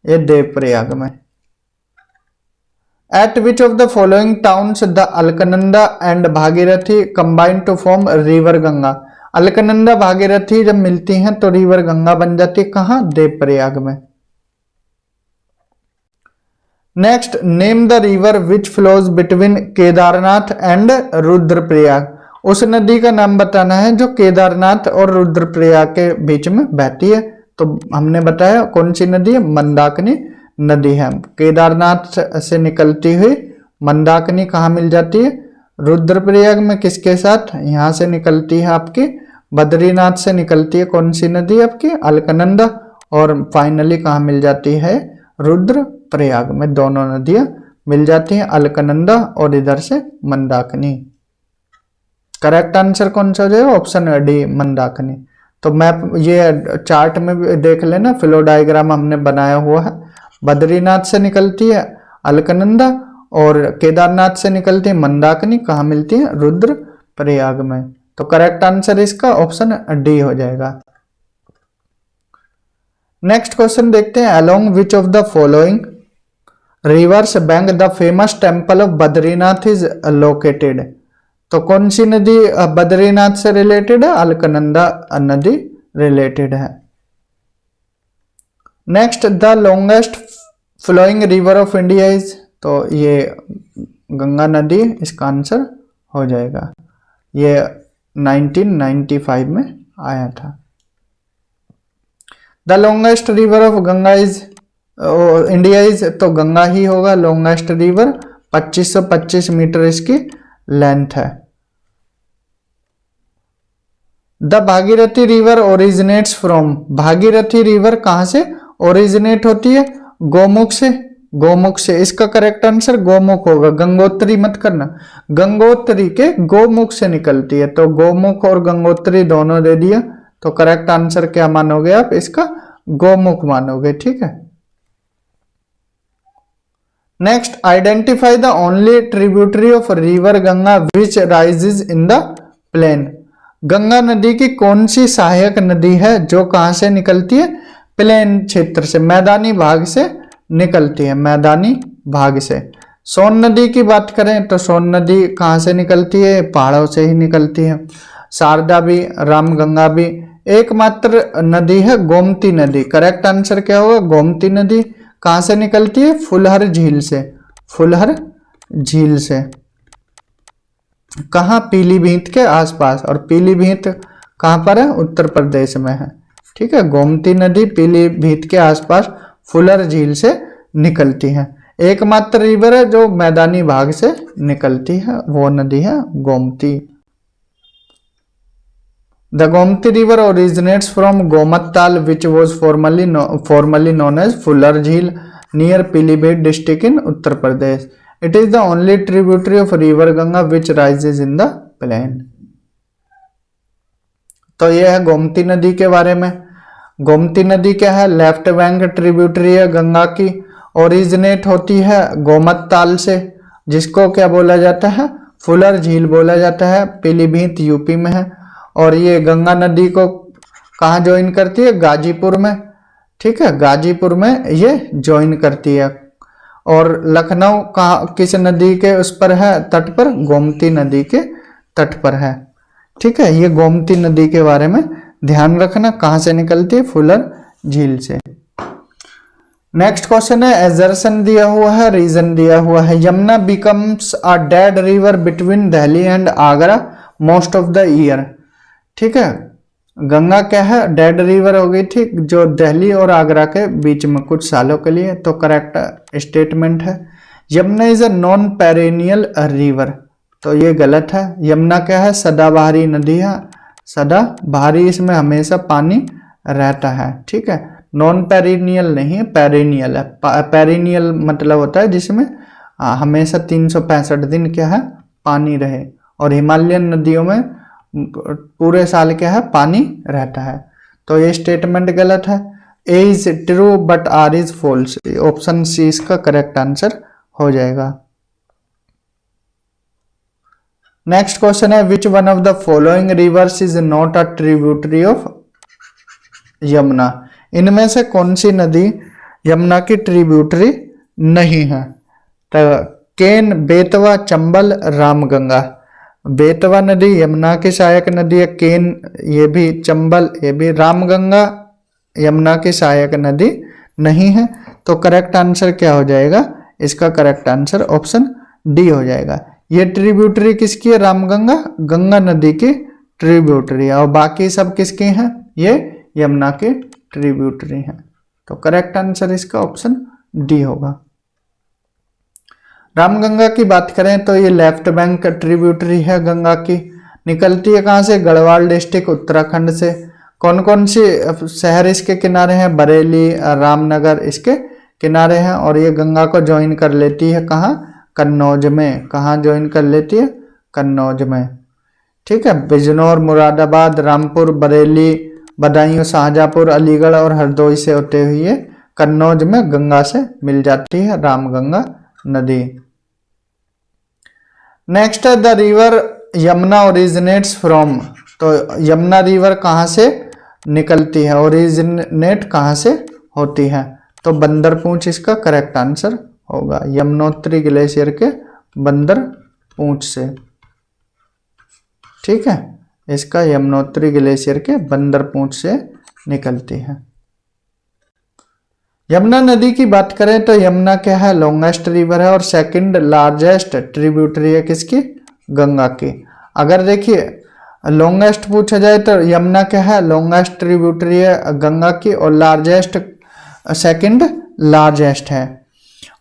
ये देवप्रयाग में। At which of the following towns the Alkananda and Bhagirathi combine to form river Ganga? Alaknanda Bhagirathi जब मिलती हैं तो रिवर गंगा बन जाती है, कहाँ? देवप्रयाग में। Next, name the river which flows between Kedarnath and Rudraprayag. उस नदी का नाम बताना है जो केदारनाथ और रुद्रप्रयाग के बीच में बहती है। तो हमने बताया कौन सी नदी है? मंदाकिनी नदी है। केदारनाथ से निकलती हुई मंदाकिनी कहाँ मिल जाती है? रुद्रप्रयाग में। किसके साथ? यहाँ से निकलती है आपकी बद्रीनाथ से निकलती है कौन सी नदी आपकी? अलकनंदा। और फाइनली कहाँ मिल जाती है? रुद्रप्रयाग में। दोनों नदियां मिल जाती हैं, अलकनंदा और इधर से मंदाकिनी। करेक्ट आंसर कौन सा हो जाएगा? Option D, Mandakini. तो मैप ये चार्ट में भी देख लेना, फ्लो डायग्राम हमने बनाया हुआ है। बद्रीनाथ से निकलती है अलकनंदा और केदारनाथ से निकलती है मंदाकिनी, कहाँ मिलती है? रुद्रप्रयाग में। तो करेक्ट आंसर इसका ऑप्शन डी हो जाएगा। नेक्स्ट क्वेश्चन देखते हैं, along which of the following reverse bank the famous temple of Badrinath is located. तो कौन सी नदी बद्रीनाथ से रिलेटेड है? अलकनंदा नदी रिलेटेड है। Next, the longest flowing river of India is. तो ये गंगा नदी इसका आंसर हो जाएगा। ये 1995 में आया था। The longest river of Ganga is India is, तो गंगा ही होगा लॉन्गेस्ट रिवर। 2525 मीटर इसकी लेंथ है। The Bhagirathi river originates from. Bhagirathi river कहां से ओरिजिनेट होती है? गोमुख से। गोमुख से, इसका करेक्ट आंसर गोमुख होगा, गंगोत्री मत करना। गंगोत्री के गोमुख से निकलती है, तो गोमुख और गंगोत्री दोनों दे दिया। तो करेक्ट आंसर क्या मानोगे आप? इसका गोमुख मानोगे, ठीक है। Next, identify the only tributary of river Ganga which rises in the plain. Ganga नदी की कौन सी सहायक नदी है जो कहां से निकलती है? प्लेन क्षेत्र से, मैदानी भाग से निकलती है, मैदानी भाग से। सोन नदी की बात करें तो सोन नदी कहां से निकलती है? पहाड़ों से ही निकलती है। शारदा भी, रामगंगा भी। एकमात्र नदी है गोमती नदी। करेक्ट आंसर क्या होगा? गोमती नदी कहां से निकलती है? फुलहर झील से। फुलहर झील से कहां? पीलीभीत के आसपास। और पीलीभीत कहां पर है? उत्तर प्रदेश में है, ठीक है। गोमती नदी पीलीभीत के आसपास फुलहर झील से निकलती है। एकमात्र रिवर है जो मैदानी भाग से निकलती है, वो नदी है Gomti. The Gomti river originates from Gomattal which was formerly known as Fulhar jheel near Pilibhit district in Uttar Pradesh. It is the only tributary of river Ganga which rises in the plain. तो यह है गोमती नदी के बारे में। गोमती नदी क्या है? लेफ्ट बैंक ट्रिब्यूटरी है गंगा की, ओरिजिनेट होती है गोमतताल से, जिसको क्या बोला जाता है? फुलर झील बोला जाता है। पीलीभीत यूपी में है। और ये गंगा नदी को कहाँ ज्वाइन करती है? गाजीपुर में, ठीक है, गाजीपुर में ये ज्वाइन करती है। और लखनऊ कहाँ, किस नदी के उस पर है? तट पर, गोमती नदी के तट पर है, ठीक है। ये गोमती नदी के बारे में ध्यान रखना, कहाँ से निकलती है? फुलर झील से। नेक्स्ट क्वेश्चन है, एजर्सन दिया हुआ है, रीजन दिया हुआ है। Yamuna becomes a dead river between Delhi and Agra most of the year. ठीक है, गंगा क्या है? डेड रिवर हो गई थी जो दिल्ली और आगरा के बीच में कुछ सालों के लिए। तो करेक्ट स्टेटमेंट है। Yamuna is a non perennial river, तो ये गलत है। यमुना क्या है? सदाबहारी नदी है, सदाबहारी, इसमें हमेशा पानी रहता है, ठीक है। नॉन पेरिनियल नहीं है, पेरिनियल है। पेरिनियल मतलब होता है जिसमें हमेशा 365 दिन क्या है? पानी रहे। और हिमालयन नदियों में पूरे साल क्या है? पानी रहता है। तो ये स्टेटमेंट गलत है। A is true but R is false. Option C इसका करेक्ट आंसर हो जाएगा। नेक्स्ट क्वेश्चन है, which one of the following rivers is not a tributary of Yamuna. इनमें से कौन सी नदी यमुना की ट्रिब्यूटरी नहीं है? तो केन, बेतवा, चंबल, रामगंगा। बेतवा नदी यमुना की सहायक नदी है। केन ये भी, चंबल ये भी। रामगंगा यमुना की सहायक नदी नहीं है। तो करेक्ट आंसर क्या हो जाएगा? इसका करेक्ट आंसर ऑप्शन डी हो जाएगा। ये ट्रिब्यूटरी किसकी है? रामगंगा गंगा नदी की ट्रिब्यूटरी है, और बाकी सब किसके हैं? ये यमुना के ट्रिब्यूटरी हैं। तो करेक्ट आंसर इसका ऑप्शन डी होगा। रामगंगा की बात करें तो ये लेफ्ट बैंक ट्रिब्यूटरी है गंगा की। निकलती है कहाँ से? गढ़वाल डिस्ट्रिक्ट उत्तराखंड से। कौन कौन सी शहर इसके किनारे हैं? बरेली, रामनगर इसके किनारे हैं। और ये गंगा को ज्वाइन कर लेती है कहाँ? कन्नौज में। कहाँ ज्वाइन कर लेती है? कन्नौज में। ठीक है। बिजनौर, मुरादाबाद, रामपुर, बरेली, बदायूं, शाहजहाँपुर, अलीगढ़ और हरदोई से होते हुए कन्नौज में गंगा से मिल जाती है रामगंगा नदी। नेक्स्ट है the river Yamuna originates from. तो यमुना रिवर कहाँ से निकलती है? ओरिजिनेट कहाँ से होती है? तो बंदरपूंछ इसका करेक्ट आंसर होगा। यमुनोत्री ग्लेशियर के बंदरपूंछ से। ठीक है, इसका यमुनोत्री ग्लेशियर के बंदरपूंछ से निकलती है। यमुना नदी की बात करें तो यमुना क्या है? लॉन्गेस्ट रिवर है और सेकंड लार्जेस्ट ट्रिब्यूटरी है किसकी? गंगा की। अगर देखिए लॉन्गेस्ट पूछा जाए तो यमुना क्या है? लॉन्गेस्ट ट्रिब्यूटरी है गंगा की, और लार्जेस्ट सेकंड लार्जेस्ट है।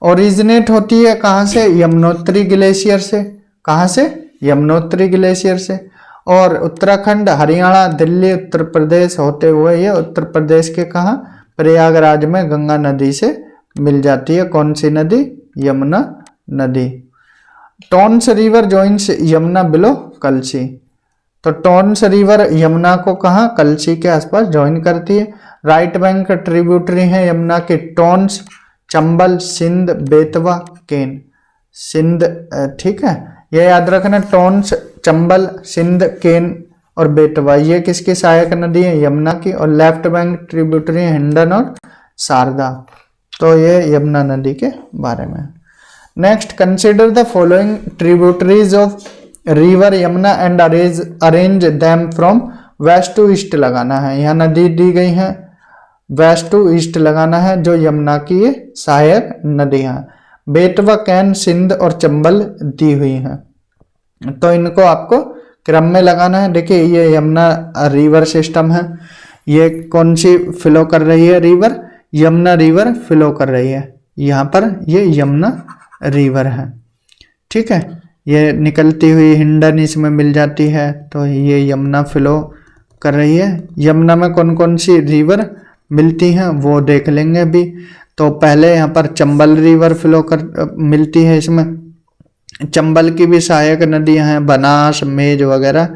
ओरिजिनेट होती है कहाँ से? यमुनोत्री ग्लेशियर से। कहाँ से? यमुनोत्री ग्लेशियर से। और उत्तराखंड, हरियाणा, दिल्ली, उत्तर प्रदेश होते हुए ये उत्तर प्रदेश के कहाँ? प्रयागराज में गंगा नदी से मिल जाती है। कौन सी नदी? यमुना नदी। Tons river joins Yamuna below कलसी। तो टॉन्स रिवर यमुना को कहाँ? कलसी के आसपास ज्वाइन करती है। राइट बैंक ट्रिब्यूटरी है यमुना के टॉन्स, चंबल, सिंध, बेतवा, केन। सिंध, ठीक है, ये याद रखना। टॉन्स, चंबल, सिंध, केन और बेतवा ये किसकी सहायक नदी है? यमुना की। और लेफ्ट बैंक ट्रिब्यूटरी है हिंडन और शारदा। तो ये यमुना नदी के बारे में। Next, consider the following tributaries of river Yamuna and arrange them from west to east लगाना है। यहाँ नदी दी गई है, वेस्ट टू ईस्ट लगाना है जो यमुना की ये सहायक नदी है। बेतवा, कैन, सिंध और चंबल दी हुई हैं, तो इनको आपको क्रम में लगाना है। देखिए ये यमुना रिवर सिस्टम है। ये कौन सी फ्लो कर रही है रिवर? यमुना रिवर फ्लो कर रही है। यहाँ पर ये यमुना रिवर है। ठीक है, ये निकलती हुई हिंडन इसमें मिल जाती है, तो ये यमुना फ्लो कर रही है। यमुना में कौन कौन सी रिवर मिलती हैं वो देख लेंगे अभी। तो पहले यहाँ पर चंबल रिवर फ्लो कर मिलती है। इसमें चंबल की भी सहायक नदियां हैं, बनास, मेज वगैरह।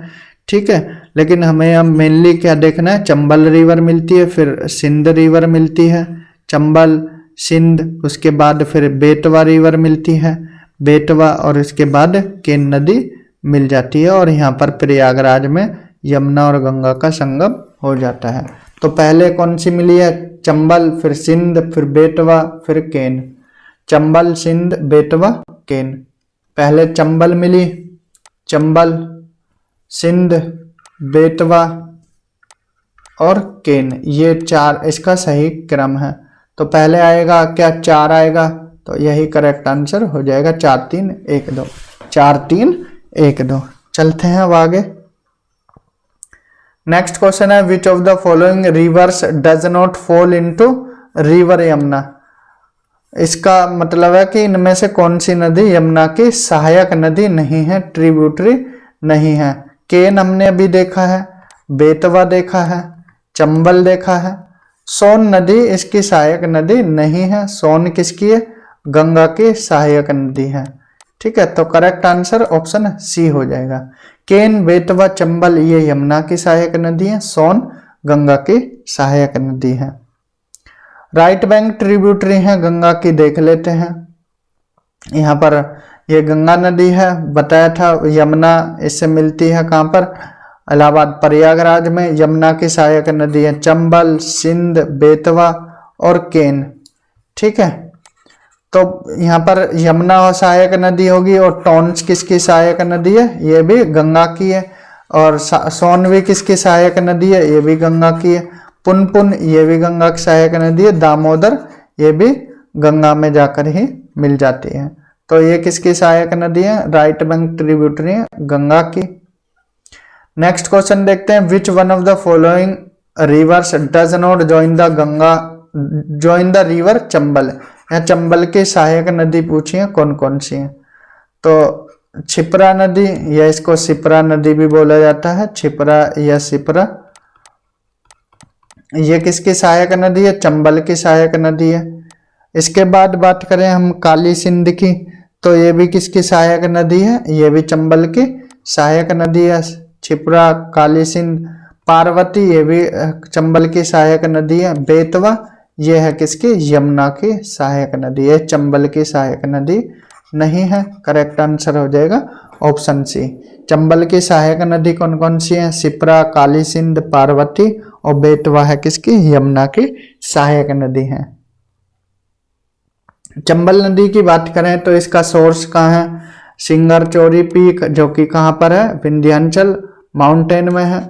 ठीक है, लेकिन हमें अब मेनली क्या देखना है? चंबल रिवर मिलती है, फिर सिंध रिवर मिलती है। चंबल, सिंध, उसके बाद फिर बेतवा रिवर मिलती है, बेतवा, और इसके बाद केन नदी मिल जाती है। और यहाँ पर प्रयागराज में यमुना और गंगा का संगम हो जाता है। तो पहले कौन सी मिली है? चंबल, फिर सिंध, फिर बेतवा, फिर केन। चंबल, सिंध, बेतवा, केन। पहले चंबल मिली, चंबल, सिंध, बेतवा और केन, ये चार इसका सही क्रम है। तो पहले आएगा क्या? 4 आएगा, तो यही करेक्ट आंसर हो जाएगा। 4 3 1 2, 4 3 1 2। चलते हैं अब आगे। नेक्स्ट क्वेश्चन है, which of the following rivers does not fall into river Yamuna. इसका मतलब है कि इनमें से कौन सी नदी यमुना की सहायक नदी नहीं है, ट्रिब्यूटरी नहीं है। केन हमने अभी देखा है, बेतवा देखा है, चंबल देखा है। सोन नदी इसकी सहायक नदी नहीं है। सोन किसकी है? गंगा की सहायक नदी है। ठीक है, तो करेक्ट आंसर ऑप्शन सी हो जाएगा। केन, बेतवा, चंबल ये यमुना की सहायक नदी है। सोन गंगा की सहायक नदी है। राइट बैंक ट्रिब्यूटरी है गंगा की, देख लेते हैं। यहाँ पर ये गंगा नदी है, बताया था। यमुना इससे मिलती है कहाँ पर? इलाहाबाद, प्रयागराज में। यमुना की सहायक नदी है चंबल, सिंध, बेतवा और केन। ठीक है, तो यहाँ पर यमुना सहायक नदी होगी, और टोंस किसकी सहायक नदी है, ये भी गंगा की है। और सोन भी किसकी सहायक नदी है, ये भी गंगा की है। पुनपुन ये भी गंगा की सहायक नदी है। दामोदर ये भी गंगा में जाकर ही मिल जाती है। तो ये किसकी सहायक नदी है, राइट बैंक ट्रिब्यूटरी है गंगा की। नेक्स्ट क्वेश्चन देखते हैं, which one of the following rivers does not join the river Chambal. यहाँ चंबल की सहायक नदी पूछी है, कौन कौन सी है। तो छिपरा नदी, या इसको सिपरा नदी भी बोला जाता है, छिपरा या सिपरा, ये किसकी सहायक नदी है, चंबल की सहायक नदी है। इसके बाद बात करें हम काली सिंध की, तो ये भी किसकी सहायक नदी है, ये भी चंबल की सहायक नदी है। छिपरा, काली सिंध, पार्वती ये भी चंबल की सहायक नदी है। बेतवा ये है किसकी, यमुना की सहायक नदी है, चंबल की सहायक नदी नहीं है। करेक्ट आंसर हो जाएगा ऑप्शन सी। चंबल की सहायक नदी कौन कौन सी है, सिपरा, काली सिंध, पार्वती, और बेतवा है किसकी, यमुना की सहायक नदी है। चंबल नदी की बात करें तो इसका सोर्स कहाँ है, सिंगरचोरी पीक, जो कि कहाँ पर है, विंध्याचल माउंटेन में है।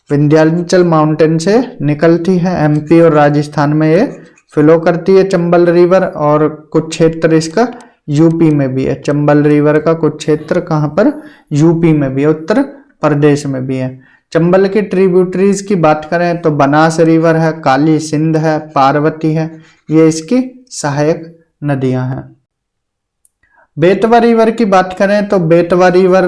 विंध्याचल माउंटेन से निकलती है, एमपी और राजस्थान में ये फ्लो करती है चंबल रिवर, और कुछ क्षेत्र इसका यूपी में भी है। चंबल रिवर का कुछ क्षेत्र कहाँ पर, यूपी में भी है, उत्तर प्रदेश में भी है। चंबल की ट्रिब्यूटरीज की बात करें तो बनास रिवर है, काली सिंध है, पार्वती है, ये इसकी सहायक नदियां हैं। बेतवा रिवर की बात करें तो बेतवा रिवर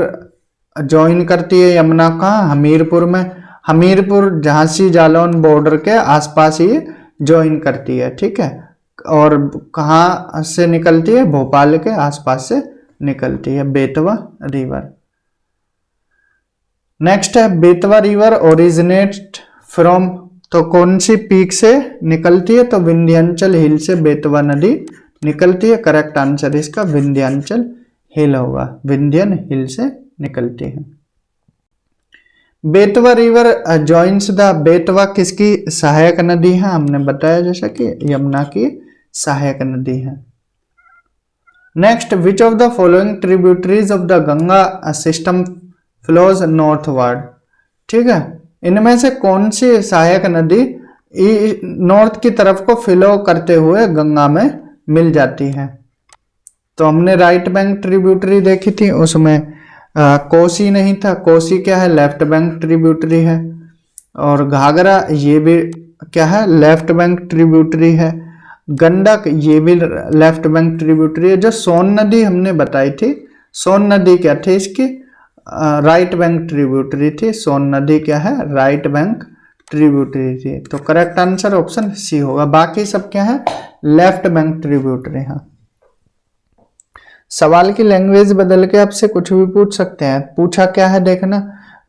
ज्वाइन करती है यमुना का हमीरपुर में। हमीरपुर झांसी जालौन बॉर्डर के आसपास ही ज्वाइन करती है, ठीक है। और कहाँ से निकलती है, भोपाल के आसपास से निकलती है बेतवा रिवर। नेक्स्ट है, बेतवा रिवर ओरिजिनेट फ्रॉम, तो कौन सी पीक से निकलती है, तो विंध्याचल हिल से बेतवा नदी निकलती है। करेक्ट आंसर इसका विंध्याचल हिल होगा, विंध्यन हिल से निकलती है। Betwa river joins the, Betwa किसकी सहायक नदी है, हमने बताया जैसा कि यमुना की सहायक नदी है। Next, which of the following tributaries of the Ganga system flows northward, ठीक है। इनमें से कौन सी सहायक नदी नॉर्थ की तरफ को फ्लो करते हुए गंगा में मिल जाती है। तो हमने राइट बैंक ट्रिब्यूटरी देखी थी, उसमें कोसी नहीं था। कोसी क्या है, लेफ्ट बैंक ट्रिब्यूटरी है। और घाघरा ये भी क्या है, लेफ्ट बैंक ट्रिब्यूटरी है। गंडक ये भी लेफ्ट बैंक ट्रिब्यूटरी है। जो सोन नदी हमने बताई थी, सोन नदी क्या थी इसकी, राइट बैंक ट्रिब्यूटरी थी। सोन नदी क्या है, राइट बैंक ट्रिब्यूटरी थी। तो करेक्ट आंसर ऑप्शन सी होगा। बाकी सब क्या है, लेफ्ट बैंक ट्रिब्यूटरी है। सवाल की लैंग्वेज बदल के आपसे कुछ भी पूछ सकते हैं। पूछा क्या है देखना,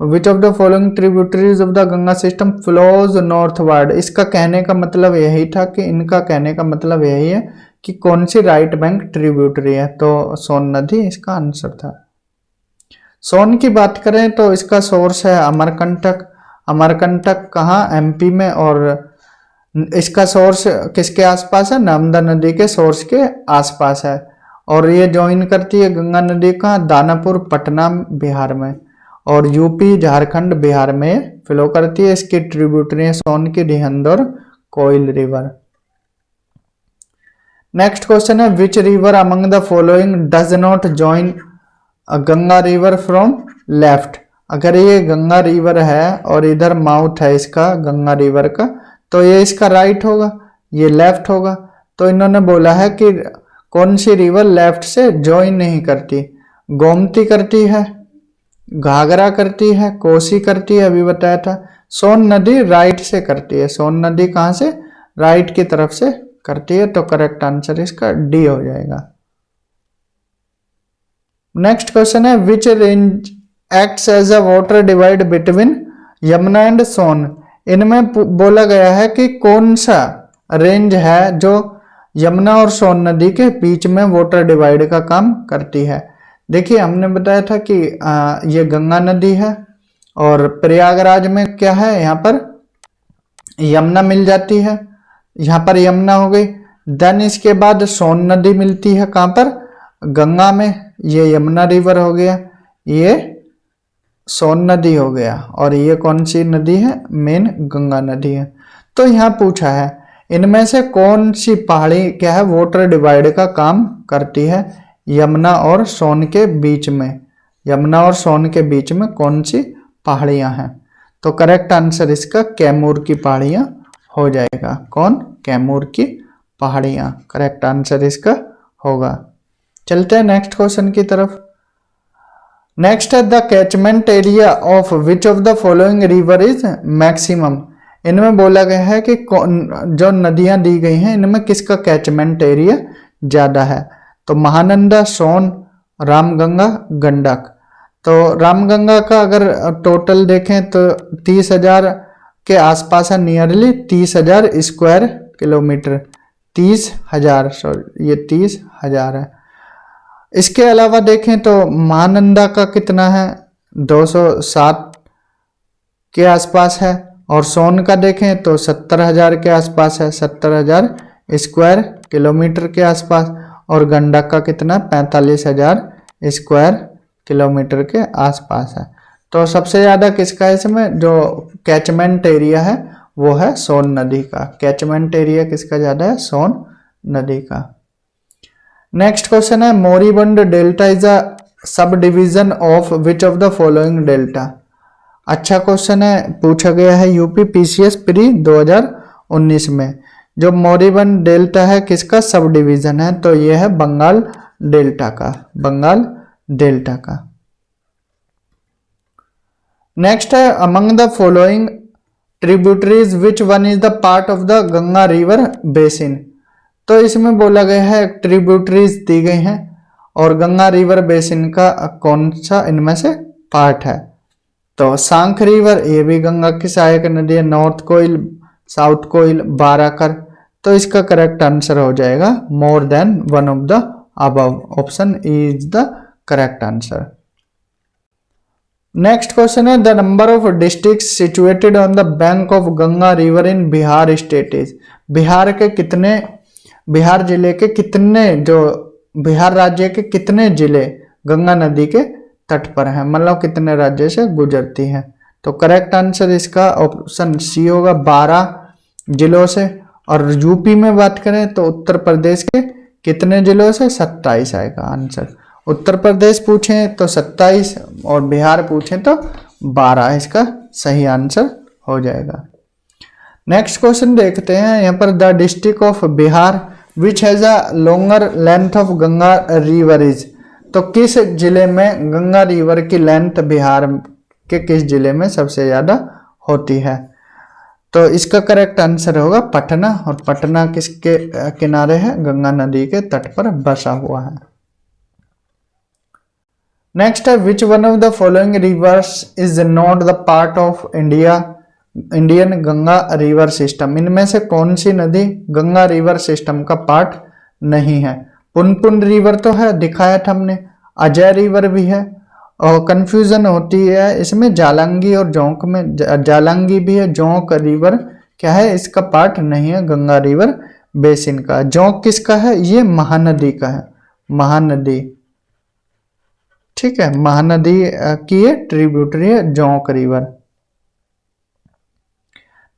विच of the following tributaries of the Ganga system flows northward. इसका कहने का मतलब यही था कि इनका कहने का मतलब यही है कि कौन सी राइट बैंक ट्रिब्यूटरी है। तो सोन नदी इसका आंसर था। सोन की बात करें तो इसका सोर्स है अमरकंटक। अमरकंटक कहाँ, एमपी में, और इसका सोर्स किसके आसपास है, नर्मदा नदी के सोर्स के आसपास है। और ये ज्वाइन करती है गंगा नदी का दानापुर पटना बिहार में, और यूपी झारखंड बिहार में फ्लो करती है। इसकी ट्रिब्यूटरी सोन की रिहंद और कोयल रिवर। नेक्स्ट क्वेश्चन है, which river among the following does not join Ganga river from left. अगर ये गंगा रिवर है और इधर माउथ है इसका गंगा रिवर का, तो ये इसका राइट होगा, ये लेफ्ट होगा। तो इन्होंने बोला है कि कौन सी रिवर लेफ्ट से ज्वाइन नहीं करती। गोमती करती है, घाघरा करती है, कोसी करती है, अभी बताया था। सोन नदी राइट से करती है। सोन नदी कहां से, राइट की तरफ से करती है। तो करेक्ट आंसर इसका डी हो जाएगा। नेक्स्ट क्वेश्चन है, which range acts as a water divide between Yamuna and Son. इनमें बोला गया है कि कौन सा रेंज है जो यमुना और सोन नदी के बीच में वाटर डिवाइड का काम करती है। देखिए हमने बताया था कि ये गंगा नदी है, और प्रयागराज में क्या है, यहाँ पर यमुना मिल जाती है। यहाँ पर यमुना हो गई, देन इसके बाद सोन नदी मिलती है कहाँ पर, गंगा में, ये यमुना रिवर हो गया, ये सोन नदी हो गया, और ये कौन सी नदी है, मेन गंगा नदी है। तो यहाँ पूछा है इनमें से कौन सी पहाड़ी क्या है, वाटर डिवाइड का काम करती है यमुना और सोन के बीच में, यमुना और सोन के बीच में कौन सी पहाड़ियां हैं। तो करेक्ट आंसर इसका कैमूर की पहाड़ियां हो जाएगा। कौन, कैमूर की पहाड़ियां करेक्ट आंसर इसका होगा। चलते हैं नेक्स्ट क्वेश्चन की तरफ। नेक्स्ट है the catchment area of which of the following river is maximum. इनमें बोला गया है कि जो नदियां दी गई हैं इनमें किसका कैचमेंट एरिया ज्यादा है। तो महानंदा, सोन, रामगंगा, गंडक। तो रामगंगा का अगर टोटल देखें तो 30,000 के आसपास है, नियरली 30,000 स्क्वायर किलोमीटर, 30,000, सॉरी ये 30,000 है। इसके अलावा देखें तो महानंदा का कितना है, 207 के आसपास है, और सोन का देखें तो 70,000 के आसपास है, 70,000 स्क्वायर किलोमीटर के आसपास, और गंडक का कितना, 45,000 स्क्वायर किलोमीटर के आसपास है। तो सबसे ज़्यादा किसका इसमें जो कैचमेंट एरिया है वो है सोन नदी का। कैचमेंट एरिया किसका ज़्यादा है, सोन नदी का। नेक्स्ट क्वेश्चन है मोरीबंड delta is a sub division of which of the following delta. अच्छा क्वेश्चन है, पूछा गया है यूपी पीसीएस प्री 2019 में। जो मोरीबंद डेल्टा है किसका सब डिवीजन है, तो ये है बंगाल डेल्टा का, बंगाल डेल्टा का। नेक्स्ट है among the following tributaries which one is the part of the Ganga river basin. तो इसमें बोला गया है ट्रिब्यूटरीज दी गई हैं और गंगा रिवर बेसिन का कौन सा इनमें से पार्ट है। तो सांख रिवर, ये भी गंगा की सहायक नदी है, नॉर्थ कोइल, साउथ कोइल, बाराकर। तो इसका करेक्ट आंसर हो जाएगा more than one of the above, option is the correct answer. Next question है the number of districts situated on the bank of Ganga river in Bihar state is. Bihar के कितने, बिहार जिले के कितने, जो बिहार राज्य के कितने जिले गंगा नदी के तट पर हैं, मतलब कितने राज्य से गुजरती हैं। तो करेक्ट आंसर इसका ऑप्शन सी होगा, 12 जिलों से। और यूपी में बात करें तो उत्तर प्रदेश के कितने जिलों से, 27 आएगा आंसर। उत्तर प्रदेश पूछें तो 27 और बिहार पूछें तो 12, इसका सही आंसर हो जाएगा। नेक्स्ट क्वेश्चन देखते हैं यहाँ पर the district of Bihar which has a longer length of Ganga river is. तो किस जिले में गंगा रिवर की लेंथ बिहार के किस जिले में सबसे ज्यादा होती है। तो इसका करेक्ट आंसर होगा पटना, और पटना किसके किनारे है, गंगा नदी के तट पर बसा हुआ है। नेक्स्ट है which one of the following rivers is not the part of Indian Ganga river system. इनमें से कौन सी नदी गंगा रिवर सिस्टम का पार्ट नहीं है। पुनपुन रिवर तो है, दिखाया था हमने, अजय रिवर भी है, और कंफ्यूजन होती है इसमें जालंगी और जोंक में, जालंगी भी है, जोंक रिवर क्या है, इसका पार्ट नहीं है गंगा रिवर बेसिन का। जोंक किसका है, ये महानदी का है, महानदी, ठीक है, महानदी की ये ट्रिब्यूटरी है जोंक रिवर।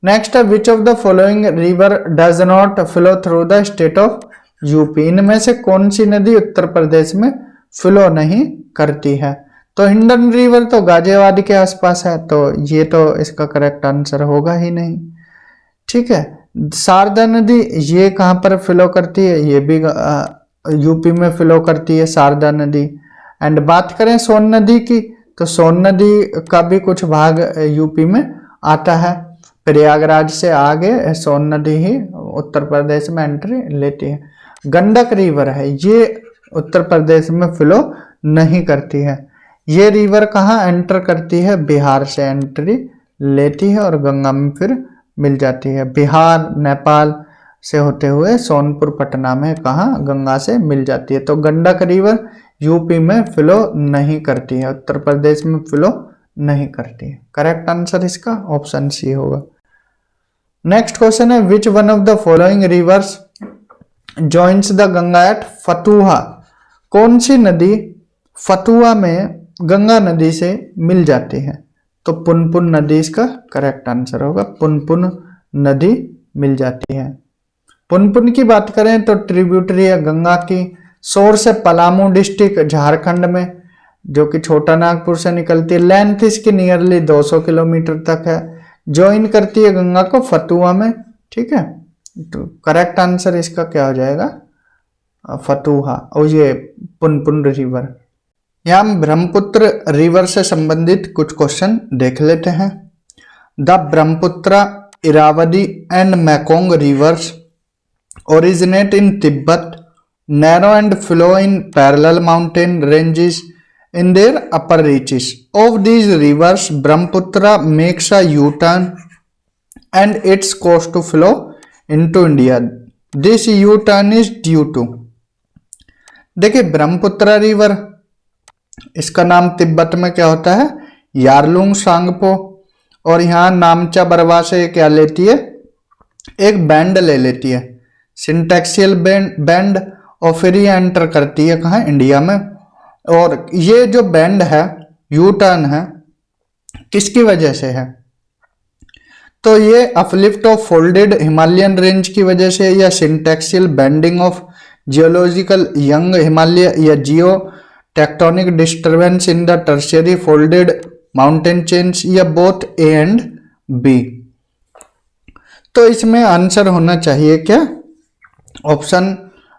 नेक्स्ट है which of the following river does not flow through the state of UP. इनमें से कौन सी नदी उत्तर प्रदेश में फ्लो नहीं करती है। तो हिंडन रिवर तो गाजियाबाद के आसपास है, तो ये तो इसका करेक्ट आंसर होगा ही नहीं, ठीक है। शारदा नदी ये कहाँ पर फ्लो करती है, ये भी यूपी में फ्लो करती है शारदा नदी। एंड बात करें सोन नदी की, तो सोन नदी का भी कुछ भाग यूपी में आता है, प्रयागराज से आगे सोन नदी ही उत्तर प्रदेश में एंट्री लेती है। गंडक रिवर है, ये उत्तर प्रदेश में फ्लो नहीं करती है। ये रिवर कहाँ एंटर करती है, बिहार से एंट्री लेती है और गंगा में फिर मिल जाती है। बिहार नेपाल से होते हुए सोनपुर पटना में कहाँ गंगा से मिल जाती है। तो गंडक रिवर यूपी में फ्लो नहीं करती है, उत्तर प्रदेश में फ्लो नहीं करती है। करेक्ट आंसर इसका ऑप्शन सी होगा। नेक्स्ट क्वेश्चन है which one of the following rivers joints the Ganga at Fatuha. कौन सी नदी फतुहा में गंगा नदी से मिल जाती है? तो पुनपुन नदी इसका करेक्ट आंसर होगा। पुनपुन नदी मिल जाती है। पुनपुन की बात करें तो ट्रिब्यूटरी है गंगा की, सोर्स है पलामू डिस्ट्रिक्ट झारखंड में, जो कि छोटा नागपुर से निकलती है। लेंथ इसकी नियरली 200 किलोमीटर तक है। ज्वाइन करती है गंगा को फतुहा में, ठीक है। तो करेक्ट आंसर इसका क्या हो जाएगा? फतुहा। और ये पुनपुन रिवर। यहाँ हम ब्रह्मपुत्र रिवर से संबंधित कुछ क्वेश्चन देख लेते हैं। The Brahmaputra, Irrawaddy and Mekong reverse originate in Tibet, narrow and flow in parallel mountain ranges in their upper reaches. Of these rivers, Brahmaputra makes a U-turn and its course to flow into India. This U-turn is due to, देखिए Brahmaputra river, इसका नाम तिब्बत में क्या होता है? Yarlung Tsangpo. और यहाँ नामचा बरवा से क्या लेती है? एक बैंड ले लेती है, सिंटैक्सियल बैंड, और फिर ये एंटर करती है कहाँ? इंडिया में। और ये जो बैंड है, यू टर्न है, किसकी वजह से है? तो ये uplift of folded Himalayan range की वजह से, या syntaxial bending of geological young Himalaya, या geo tectonic disturbance in the tertiary folded mountain chains, या बोथ ए एंड बी। तो इसमें आंसर होना चाहिए क्या? Option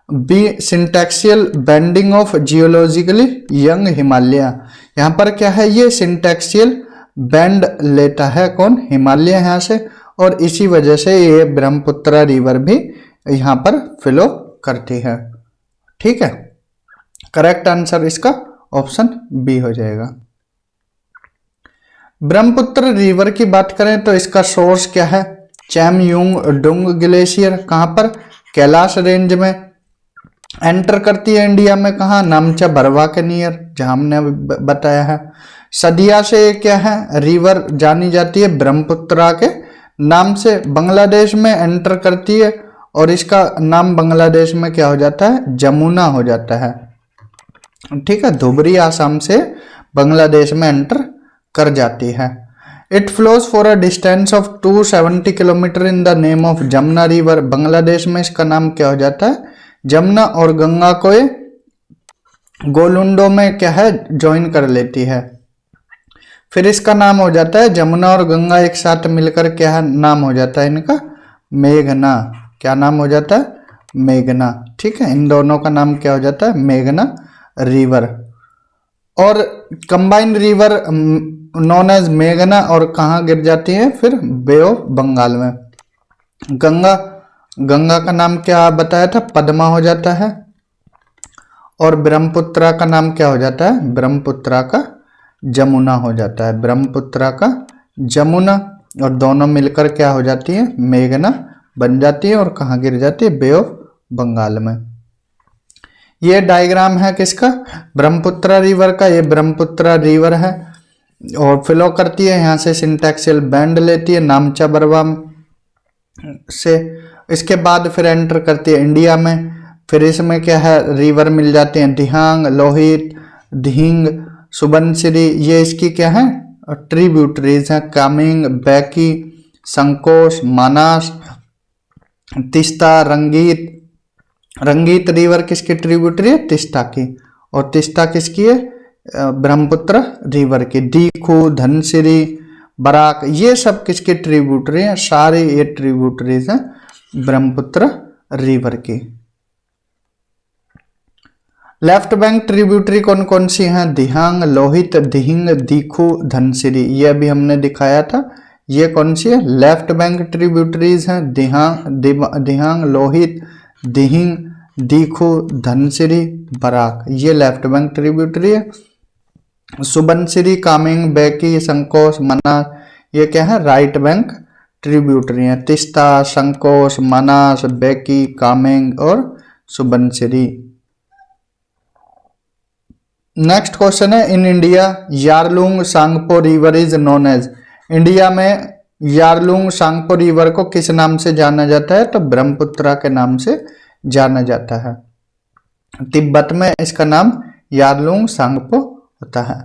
B, syntaxial bending of geologically young Himalaya. यहाँ पर क्या है? ये सिंटैक्सियल बेंड लेता है कौन? हिमालय यहाँ से, और इसी वजह से ये ब्रह्मपुत्र रिवर भी यहाँ पर फ्लो करती है, ठीक है। करेक्ट आंसर इसका ऑप्शन बी हो जाएगा। ब्रह्मपुत्र रिवर की बात करें तो इसका सोर्स क्या है? चैमयूंग डुंग ग्लेशियर। कहाँ पर? कैलाश रेंज में। एंटर करती है इंडिया में कहाँ? नामचा बरवा के नियर, जहां हमने अभी बताया है। सदिया से क्या है? रिवर जानी जाती है ब्रह्मपुत्रा के नाम से। बांग्लादेश में एंटर करती है और इसका नाम बांग्लादेश में क्या हो जाता है? जमुना हो जाता है, ठीक है। धुबरी आसाम से बांग्लादेश में एंटर कर जाती है। It flows for a distance of 270 kilometre in the name of Jamuna river. Bangladesh में इसका नाम क्या हो जाता है? जमुना। और गंगा को ये गोलुंडो में क्या है? ज्वाइन कर लेती है। फिर इसका नाम हो जाता है जमुना और गंगा एक साथ मिलकर क्या है? नाम हो जाता है इनका मेघना। क्या नाम हो जाता है? मेघना, ठीक है। इन दोनों का नाम क्या हो जाता है? मेघना रिवर। और कंबाइंड रिवर नॉन एज मेघना, और कहाँ गिर जाती है? फिर बे ऑफ बंगाल में। गंगा का नाम क्या बताया था? पद्मा हो जाता है। और ब्रह्मपुत्रा का नाम क्या हो जाता है? ब्रह्मपुत्रा का जमुना हो जाता है। ब्रह्मपुत्रा का जमुना, और दोनों मिलकर क्या हो जाती है? मेघना बन जाती है। और कहाँ गिर जाती है? बे ऑफ बंगाल में। ये डायग्राम है किसका? ब्रह्मपुत्रा रिवर का। ये ब्रह्मपुत्रा रिवर है और फ्लो करती है यहाँ से, सिंटैक्सियल बैंड लेती है नामचा बरवा से। इसके बाद फिर एंटर करती है इंडिया में। फिर इसमें क्या है? रिवर मिल जाते हैं दिहांग, लोहित, दिहिंग, सुबनसिरी। ये इसकी क्या है? ट्रिब्यूटरीज हैं। कामिंग, बैकी, संकोश, मानस, तिस्ता, रंगीत। रंगीत रिवर किसकी ट्रिब्यूटरी है? तिस्ता की। और तिस्ता किसकी है? ब्रह्मपुत्र रिवर की। दीखू, धनसिरी, बराक, ये सब किसकी ट्रिब्यूटरी हैं? सारी ये ट्रिब्यूटरीज हैं ब्रह्मपुत्र रिवर की। लेफ्ट बैंक ट्रिब्यूटरी कौन कौन सी हैं? दिहांग, लोहित, दिहिंग, दीखू, धनसिरी। ये अभी हमने दिखाया था। ये कौन सी है? लेफ्ट बैंक ट्रिब्यूटरीज हैं। दिहांग, लोहित, दिहिंग, दीखू, धनसिरी, बराक, ये लेफ्ट बैंक ट्रिब्यूटरी है। सुबनसिरी, कामिंग, बैकी, संकोश, मनास, ये क्या है? राइट बैंक ट्रिब्यूटरी है। तिस्ता, संकोश, मनास, बैकी, कामिंग और सुबनसिरी। नेक्स्ट क्वेश्चन है, in India Yarlung Tsangpo river is known as. India में यारलुंग सांगपो रिवर को किस नाम से जाना जाता है? तो ब्रह्मपुत्रा के नाम से जाना जाता है। तिब्बत में इसका नाम यारलुंग सांगपो होता है।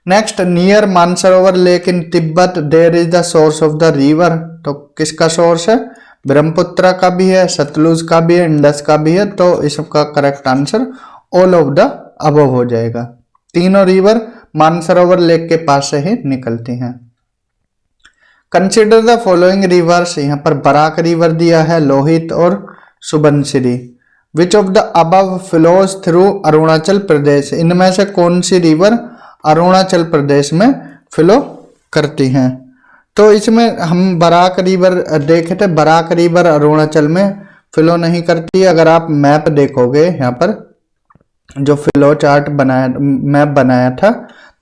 Next, near Mansarovar lake in Tibet there is the source of the river. तो किसका सोर्स है? ब्रह्मपुत्र का भी है, सतलुज का भी है, इंडस का भी है। तो इसका correct answer all of the above हो जाएगा। तीनों रिवर मानसरोवर लेक के पास से ही निकलती हैं। कंसिडर द फॉलोइंग रिवर्स, यहाँ पर बराक रिवर दिया है, लोहित और Subansiri. Which of the above flows through Arunachal Pradesh, इनमें से कौन सी रिवर अरुणाचल प्रदेश में फ्लो करती हैं? तो इसमें हम बराक रिवर देखे थे, बराक रिवर अरुणाचल में फ्लो नहीं करती। अगर आप मैप देखोगे, यहाँ पर जो फ्लो चार्ट बनाया, मैप बनाया था,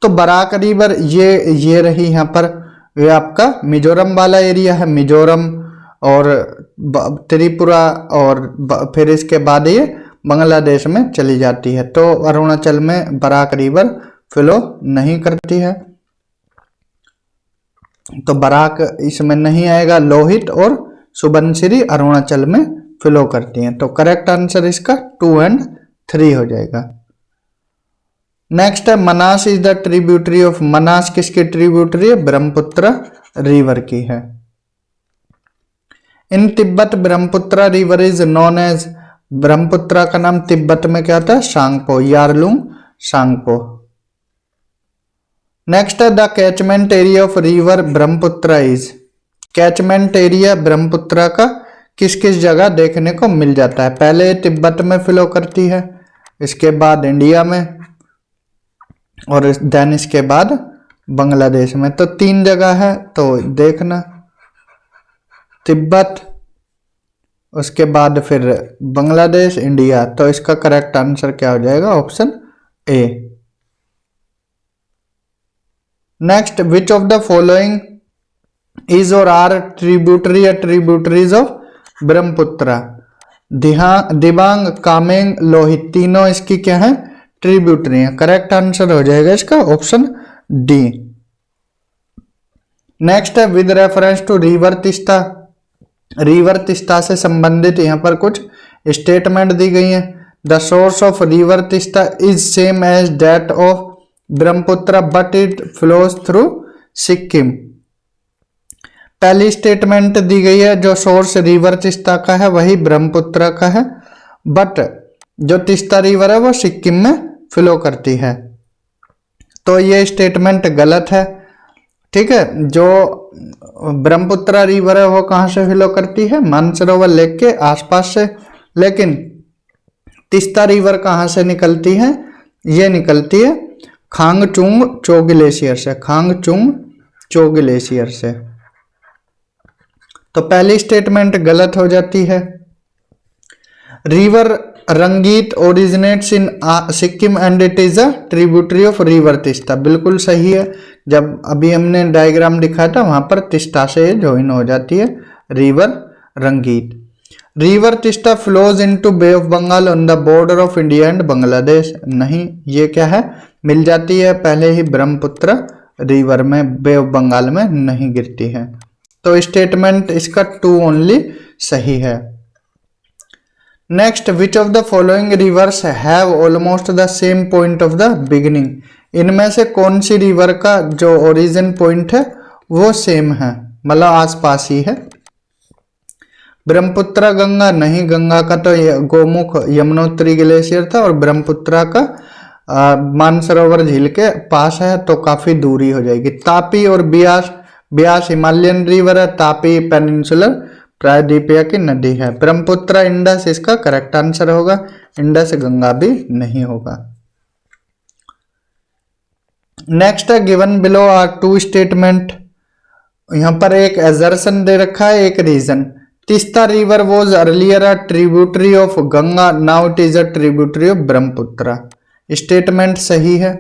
तो बराक रिवर ये रही यहाँ पर, ये आपका मिजोरम वाला एरिया है, मिजोरम और त्रिपुरा, और फिर इसके बाद ये बांग्लादेश में चली जाती है। तो अरुणाचल में बराक रिवर फ्लो नहीं करती है, तो बराक इसमें नहीं आएगा। लोहित और सुबनसिरी अरुणाचल में फ्लो करती हैं। तो करेक्ट आंसर इसका 2 और 3 हो जाएगा। नेक्स्ट है Manas is the tributary of, Manas किसकी ट्रिब्यूटरी है? ब्रह्मपुत्र रिवर की है। In Tibet Brahmaputra river is known as, Brahmaputra का नाम तिब्बत में क्या था? सांगपो, यारलुंग सांगपो। नेक्स्ट है the catchment area of river Brahmaputra is, catchment area Brahmaputra का किस किस जगह देखने को मिल जाता है? पहले तिब्बत में फ्लो करती है, इसके बाद इंडिया में, और देन इसके बाद बांग्लादेश में। तो 3 जगह है, तो देखना, तिब्बत, उसके बाद फिर बांग्लादेश, इंडिया। तो इसका करेक्ट आंसर क्या हो जाएगा? Option A. Next, which of the following is और आर ट्रिब्यूटरी या ट्रिब्यूटरीज ऑफ ब्रह्मपुत्र? दिबांग, कामेंग, लोहित, तीनों इसकी क्या है? ट्रिब्यूटरी है। करेक्ट आंसर हो जाएगा इसका ऑप्शन डी। नेक्स्ट है with reference to river Teesta, river Teesta से संबंधित यहाँ पर कुछ स्टेटमेंट दी गई है। The source of river Teesta is same as that of Brahmaputra but it flows through Sikkim. पहली स्टेटमेंट दी गई है, जो सोर्स रिवर तिस्ता का है वही ब्रह्मपुत्र का है, बट जो तिस्ता रिवर है वो सिक्किम में फ्लो करती है। तो ये स्टेटमेंट गलत है, ठीक है। जो ब्रह्मपुत्र रिवर है वो कहाँ से फ्लो करती है? मानसरोवर लेक के आसपास से। लेकिन तिस्ता रिवर कहाँ से निकलती है? ये निकलती है खांगचुंग चो ग्लेशियर से, खांगचुंग चो ग्लेशियर से। तो पहली स्टेटमेंट गलत हो जाती है। रिवर रंगीत originates in Sikkim and it is a tributary of river Teesta, बिल्कुल सही है। जब अभी हमने डायग्राम दिखाया था वहां पर तिस्ता से ज्वाइन हो जाती है river Rangeet. River Teesta flows into Bay of Bengal on the border of India and Bangladesh, नहीं, ये क्या है? मिल जाती है पहले ही ब्रह्मपुत्र रिवर में, बे ऑफ बंगाल में नहीं गिरती है। तो स्टेटमेंट इसका 2 ओनली सही है। Next, which of the following reverse have almost the same point of the beginning, इनमें से कौन सी रिवर का जो ओरिजिन पॉइंट है वो सेम है, मतलब आसपास ही है? ब्रह्मपुत्र गंगा नहीं, गंगा का तो गोमुख यमुनोत्री ग्लेशियर था, और ब्रह्मपुत्र का मानसरोवर झील के पास है, तो काफी दूरी हो जाएगी। तापी और ब्यास, ब्यास हिमालयन रिवर है, तापी पेनिनसुलर प्रायद्वीपीय की नदी है। ब्रह्मपुत्र इंडस इसका करेक्ट आंसर होगा, इंडस गंगा भी नहीं होगा। नेक्स्ट है गिवन बिलो आर 2 स्टेटमेंट, यहां पर एक एजर्शन दे रखा है, एक region. Teesta river was earlier a tributary of Ganga, now it is a tributary of Brahmaputra, statement सही है।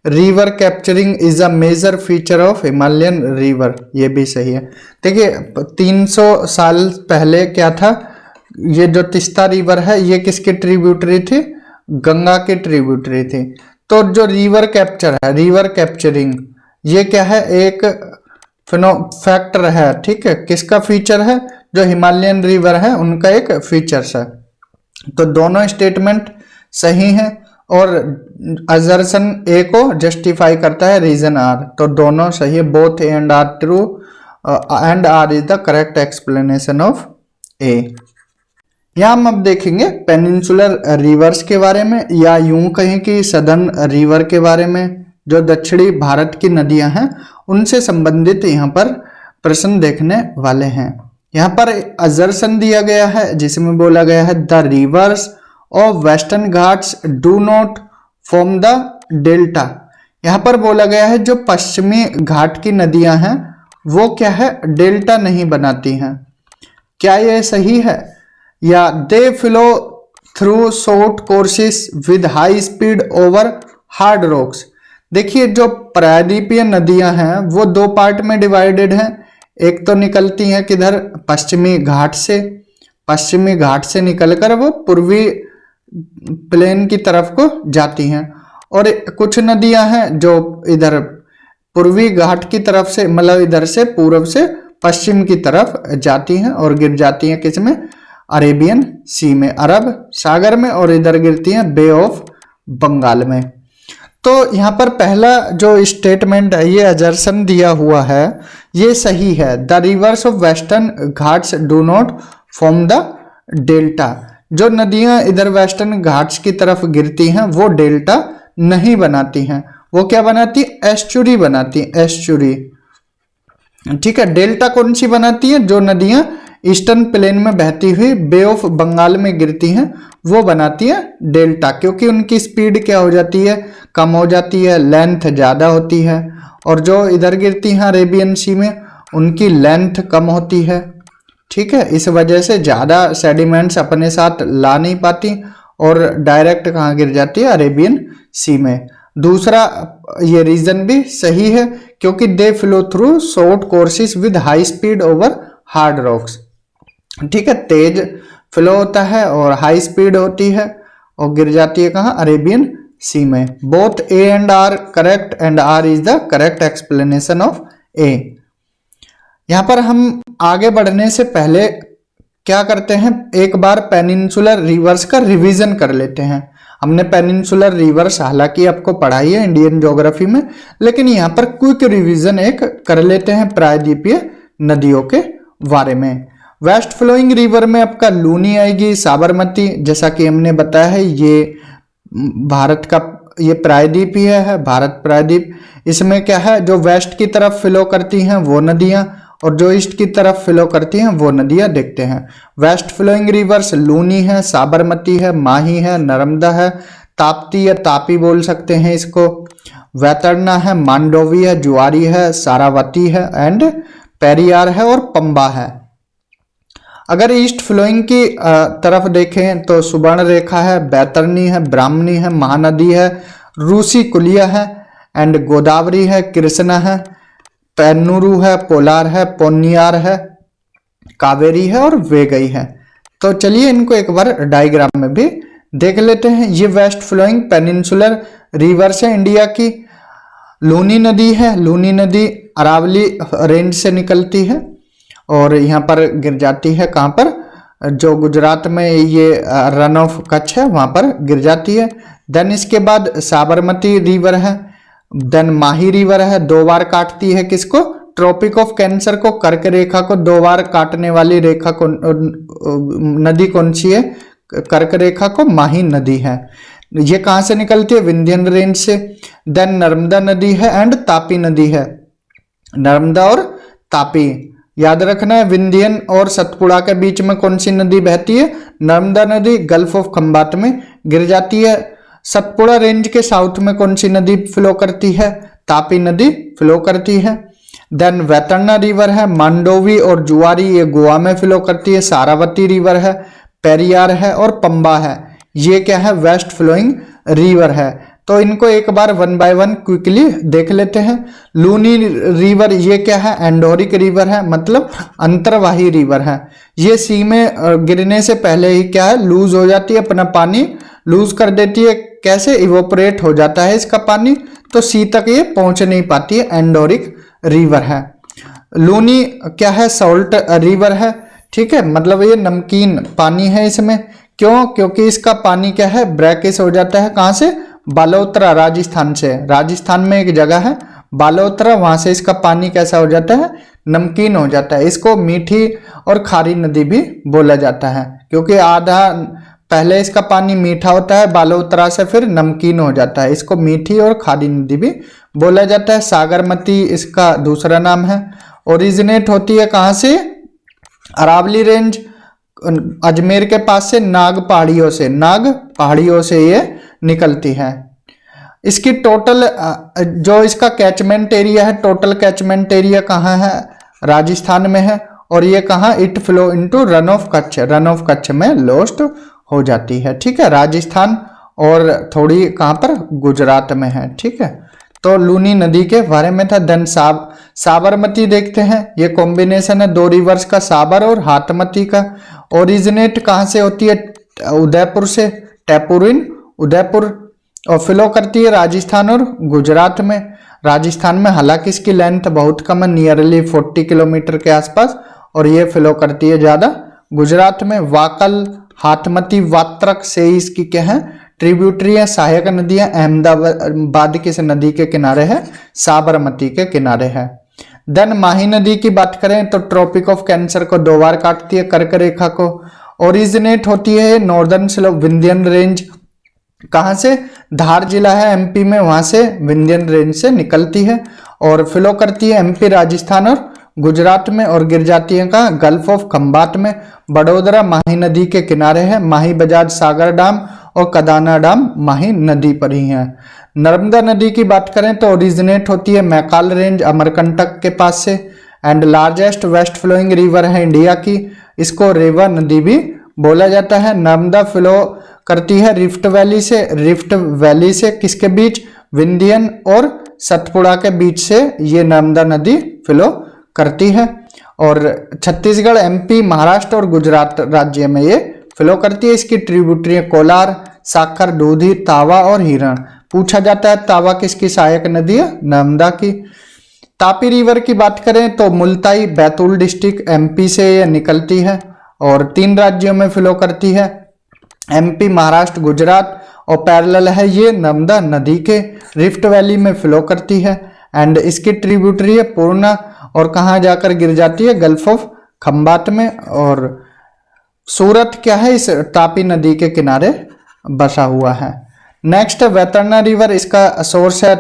River capturing is a major feature of Himalayan river, ये भी सही है। देखिए 300 साल पहले क्या था, ये जो तिस्ता रिवर है ये किसकी ट्रिब्यूटरी थी? गंगा की ट्रिब्यूटरी थी। तो जो रिवर कैप्चर है, रिवर कैप्चरिंग, ये क्या है? एक फैक्टर है, ठीक है। किसका फीचर है? जो हिमालयन रिवर है उनका एक फीचर्स है। तो दोनों स्टेटमेंट सही हैं और असर्शन ए को जस्टिफाई करता है रीजन आर, तो दोनों सही है। Both A and R true and R is the correct explanation of A. यहाँ हम अब देखेंगे पेनिनसुलर रिवर्स के बारे में, या यूं कहें कि सदर्न रिवर के बारे में, जो दक्षिणी भारत की नदियां हैं उनसे संबंधित यहाँ पर प्रश्न देखने वाले हैं। यहाँ पर असर्शन दिया गया है जिसमें बोला गया है the reverse of western Ghats do not form the delta. यहाँ पर बोला गया है जो पश्चिमी घाट की नदियां हैं वो क्या है, डेल्टा नहीं बनाती हैं। क्या यह सही है? या they flow through short courses with high speed over hard rocks. देखिए जो प्रायद्वीपीय नदियां हैं वो दो पार्ट में डिवाइडेड हैं। एक तो निकलती हैं किधर, पश्चिमी घाट से, पश्चिमी घाट से निकलकर वो पूर्वी प्लेन की तरफ को जाती हैं, और कुछ नदियां हैं जो इधर पूर्वी घाट की तरफ से, मतलब इधर से पूर्व से पश्चिम की तरफ जाती हैं और गिर जाती हैं किसमें, अरेबियन सी में, अरब सागर में, और इधर गिरती हैं बे ऑफ बंगाल में। तो यहाँ पर पहला जो स्टेटमेंट है ये असर्शन दिया हुआ है ये सही है। The reverse of western Ghats do not form the delta. जो नदियां इधर वेस्टर्न घाट्स की तरफ गिरती हैं वो डेल्टा नहीं बनाती हैं, वो क्या बनाती है, एस्चुरी बनाती है, एस्चुरी। ठीक है, डेल्टा कौन सी बनाती है, जो नदियां ईस्टर्न प्लेन में बहती हुई बे ऑफ बंगाल में गिरती हैं वो बनाती है डेल्टा, क्योंकि उनकी स्पीड क्या हो जाती है, कम हो जाती है, लेंथ ज़्यादा होती है। और जो इधर गिरती हैं अरेबियन सी में उनकी लेंथ कम होती है। ठीक है, इस वजह से ज़्यादा सेडिमेंट्स अपने साथ ला नहीं पाती और डायरेक्ट कहाँ गिर जाती है, अरेबियन सी में। दूसरा ये रीजन भी सही है क्योंकि they flow through short courses with high speed over hard rocks. ठीक है, तेज फ्लो होता है और हाई स्पीड होती है और गिर जाती है कहाँ, अरेबियन सी में। Both A and R correct and R is the correct explanation of A. यहाँ पर हम आगे बढ़ने से पहले क्या करते हैं, एक बार पेनिनसुलर रिवर्स का रिवीजन कर लेते हैं। हमने पेनिनसुलर रिवर्स हालांकि आपको पढ़ाई है इंडियन ज्योग्राफी में, लेकिन यहाँ पर क्विक रिवीजन एक कर लेते हैं प्रायद्वीपीय नदियों के बारे में। वेस्ट फ्लोइंग रिवर में आपका लूनी आएगी, साबरमती, जैसा कि हमने बताया है ये भारत का, ये प्रायद्वीपीय है, भारत प्रायद्वीप। इसमें क्या है, जो वेस्ट की तरफ फ्लो करती हैं वो नदियां और जो ईस्ट की तरफ फ्लो करती हैं वो नदियां देखते हैं। वेस्ट फ्लोइंग रिवर्स लूनी है, साबरमती है, माही है, नर्मदा है, ताप्ती या तापी बोल सकते हैं इसको, वैतरना है, मांडोवी है, जुआरी है, सारावती है एंड पेरियार है और पंबा है। अगर ईस्ट फ्लोइंग की तरफ देखें तो सुवर्ण रेखा है, बैतरनी है, ब्राह्मणी है, महानदी है, रूसी कुलिया है एंड गोदावरी है, कृष्णा है, पेन्नूरू है, पोलार है, पोन्नियार है, कावेरी है और वेगई है। तो चलिए इनको एक बार डायग्राम में भी देख लेते हैं। ये वेस्ट फ्लोइंग पेनिनसुलर रिवर्स है इंडिया की। लूनी नदी है, लूनी नदी अरावली रेंज से निकलती है और यहाँ पर गिर जाती है कहाँ पर, जो गुजरात में ये रन ऑफ कच्छ है वहाँ पर गिर जाती है। देन इसके बाद साबरमती रिवर है, देन माही रिवर है, दो बार काटती है किसको, ट्रॉपिक ऑफ कैंसर को, कर्क रेखा को दो बार काटने वाली रेखा को नदी कौन सी है, कर्क रेखा को माही नदी है। ये कहाँ से निकलती है, विंध्यन रेंज से। देन नर्मदा नदी है एंड तापी नदी है, नर्मदा और तापी याद रखना है। विंध्यन और सतपुड़ा के बीच में कौन सी नदी बहती है, नर्मदा नदी गल्फ ऑफ खंबात में गिर जाती है। सतपुड़ा रेंज के साउथ में कौन सी नदी फ्लो करती है, तापी नदी फ्लो करती है। देन वैतरना रिवर है, मांडोवी और जुआरी ये गोवा में फ्लो करती है, सारावती रिवर है, पेरियार है और पंबा है। ये क्या है, वेस्ट फ्लोइंग रिवर है। तो इनको एक बार वन बाय वन क्विकली देख लेते हैं। लूनी रिवर ये क्या है, एंडोरिक रिवर है, मतलब अंतर्वाही रिवर है। ये सी में गिरने से पहले ही क्या है, लूज हो जाती है, अपना पानी लूज कर देती है। कैसे, इवोपरेट हो जाता है इसका पानी, तो सी तक ये पहुंच नहीं पाती है, एंडोरिक रिवर है। लूनी क्या है, सॉल्ट रिवर है, ठीक है, मतलब ये नमकीन पानी है इसमें। क्यों? क्योंकि इसका पानी क्या है, ब्रैकिश हो जाता है। कहाँ से? बालोतरा, राजस्थान से। राजस्थान में एक जगह है बालोतरा, वहां से इसका पानी कैसा हो जाता है, नमकीन हो जाता है। इसको मीठी और खारी नदी भी बोला जाता है, क्योंकि आधा पहले इसका पानी मीठा होता है बालोतरा से, फिर नमकीन हो जाता है। इसको मीठी और खारी नदी भी बोला जाता है। सागरमती इसका दूसरा नाम है। ओरिजिनेट होती है कहाँ से? अरावली रेंज, अजमेर के पास से, नाग पहाड़ियों से ये निकलती है। इसकी टोटल जो इसका कैचमेंट एरिया है, टोटल कैचमेंट एरिया कहाँ है? राजस्थान में है। और ये कहाँ? It flow into run of Kutch में लॉस्ट हो जाती है। ठीक है, राजस्थान और थोड़ी कहाँ पर? गुजरात में है। ठीक है, तो लूनी नदी के बारे में था। देन साबरमती देखते हैं। ये कॉम्बिनेशन है दो रिवर्स का, साबर और हाथमती का। ओरिजिनेट कहाँ से होती है? उदयपुर से, टैपुरिन उदयपुर, और फ्लो करती है राजस्थान और गुजरात में। राजस्थान में हालांकि इसकी लेंथ बहुत कम है, नियरली 40 किलोमीटर के आसपास, और ये फ्लो करती है ज्यादा गुजरात में। वाकल, हाथमती, वात्रक से इसकी क्या है, ट्रिब्यूटरी है, सहायक नदियां। अहमदाबाद किस नदी के किनारे है? साबरमती के किनारे है। देन माही नदी की बात करें तो ट्रॉपिक ऑफ कैंसर को 2 बार काटती है, कर्क रेखा को। ओरिजिनेट होती है नॉर्दर्न स्लोप, विंध्यन रेंज। कहां से? धार जिला है एमपी में, वहां से विंध्यन रेंज से निकलती है और फ्लो करती है एमपी, राजस्थान और गुजरात में, और गिर जाती है कहाँ? गल्फ ऑफ खंबात में। बड़ोदरा माही नदी के किनारे है। माही बजाज सागर डैम और कदाना डैम माही नदी पर ही है। नर्मदा नदी की बात करें तो ओरिजिनेट होती है मैकाल रेंज, अमरकंटक के पास से, and largest west flowing river है इंडिया की। इसको रेवा नदी भी बोला जाता है। नर्मदा फ्लो करती है रिफ्ट वैली से किसके बीच? विंध्यन और सतपुड़ा के बीच से ये नर्मदा नदी फ्लो करती है। और छत्तीसगढ़, एमपी, महाराष्ट्र और गुजरात राज्य में ये फ्लो करती है। इसकी ट्रिब्यूटरी है कोलार, साखर, दूधी, तावा और हिरण। पूछा जाता है तावा किसकी सहायक नदी है? नर्मदा की। तापी रिवर की बात करें तो मुल्ताई, बैतूल डिस्ट्रिक्ट, एमपी से ये निकलती है और 3 राज्यों में फ्लो करती है, एमपी, महाराष्ट्र, गुजरात, और पैरेलल है ये नर्मदा नदी के। रिफ्ट वैली में फ्लो करती है एंड इसकी ट्रिब्यूटरी है पूर्णा, और कहाँ जाकर गिर जाती है? गल्फ ऑफ खंबात में। और सूरत क्या है? इस तापी नदी के किनारे बसा हुआ है। नेक्स्ट वैतरणा रिवर, इसका सोर्स है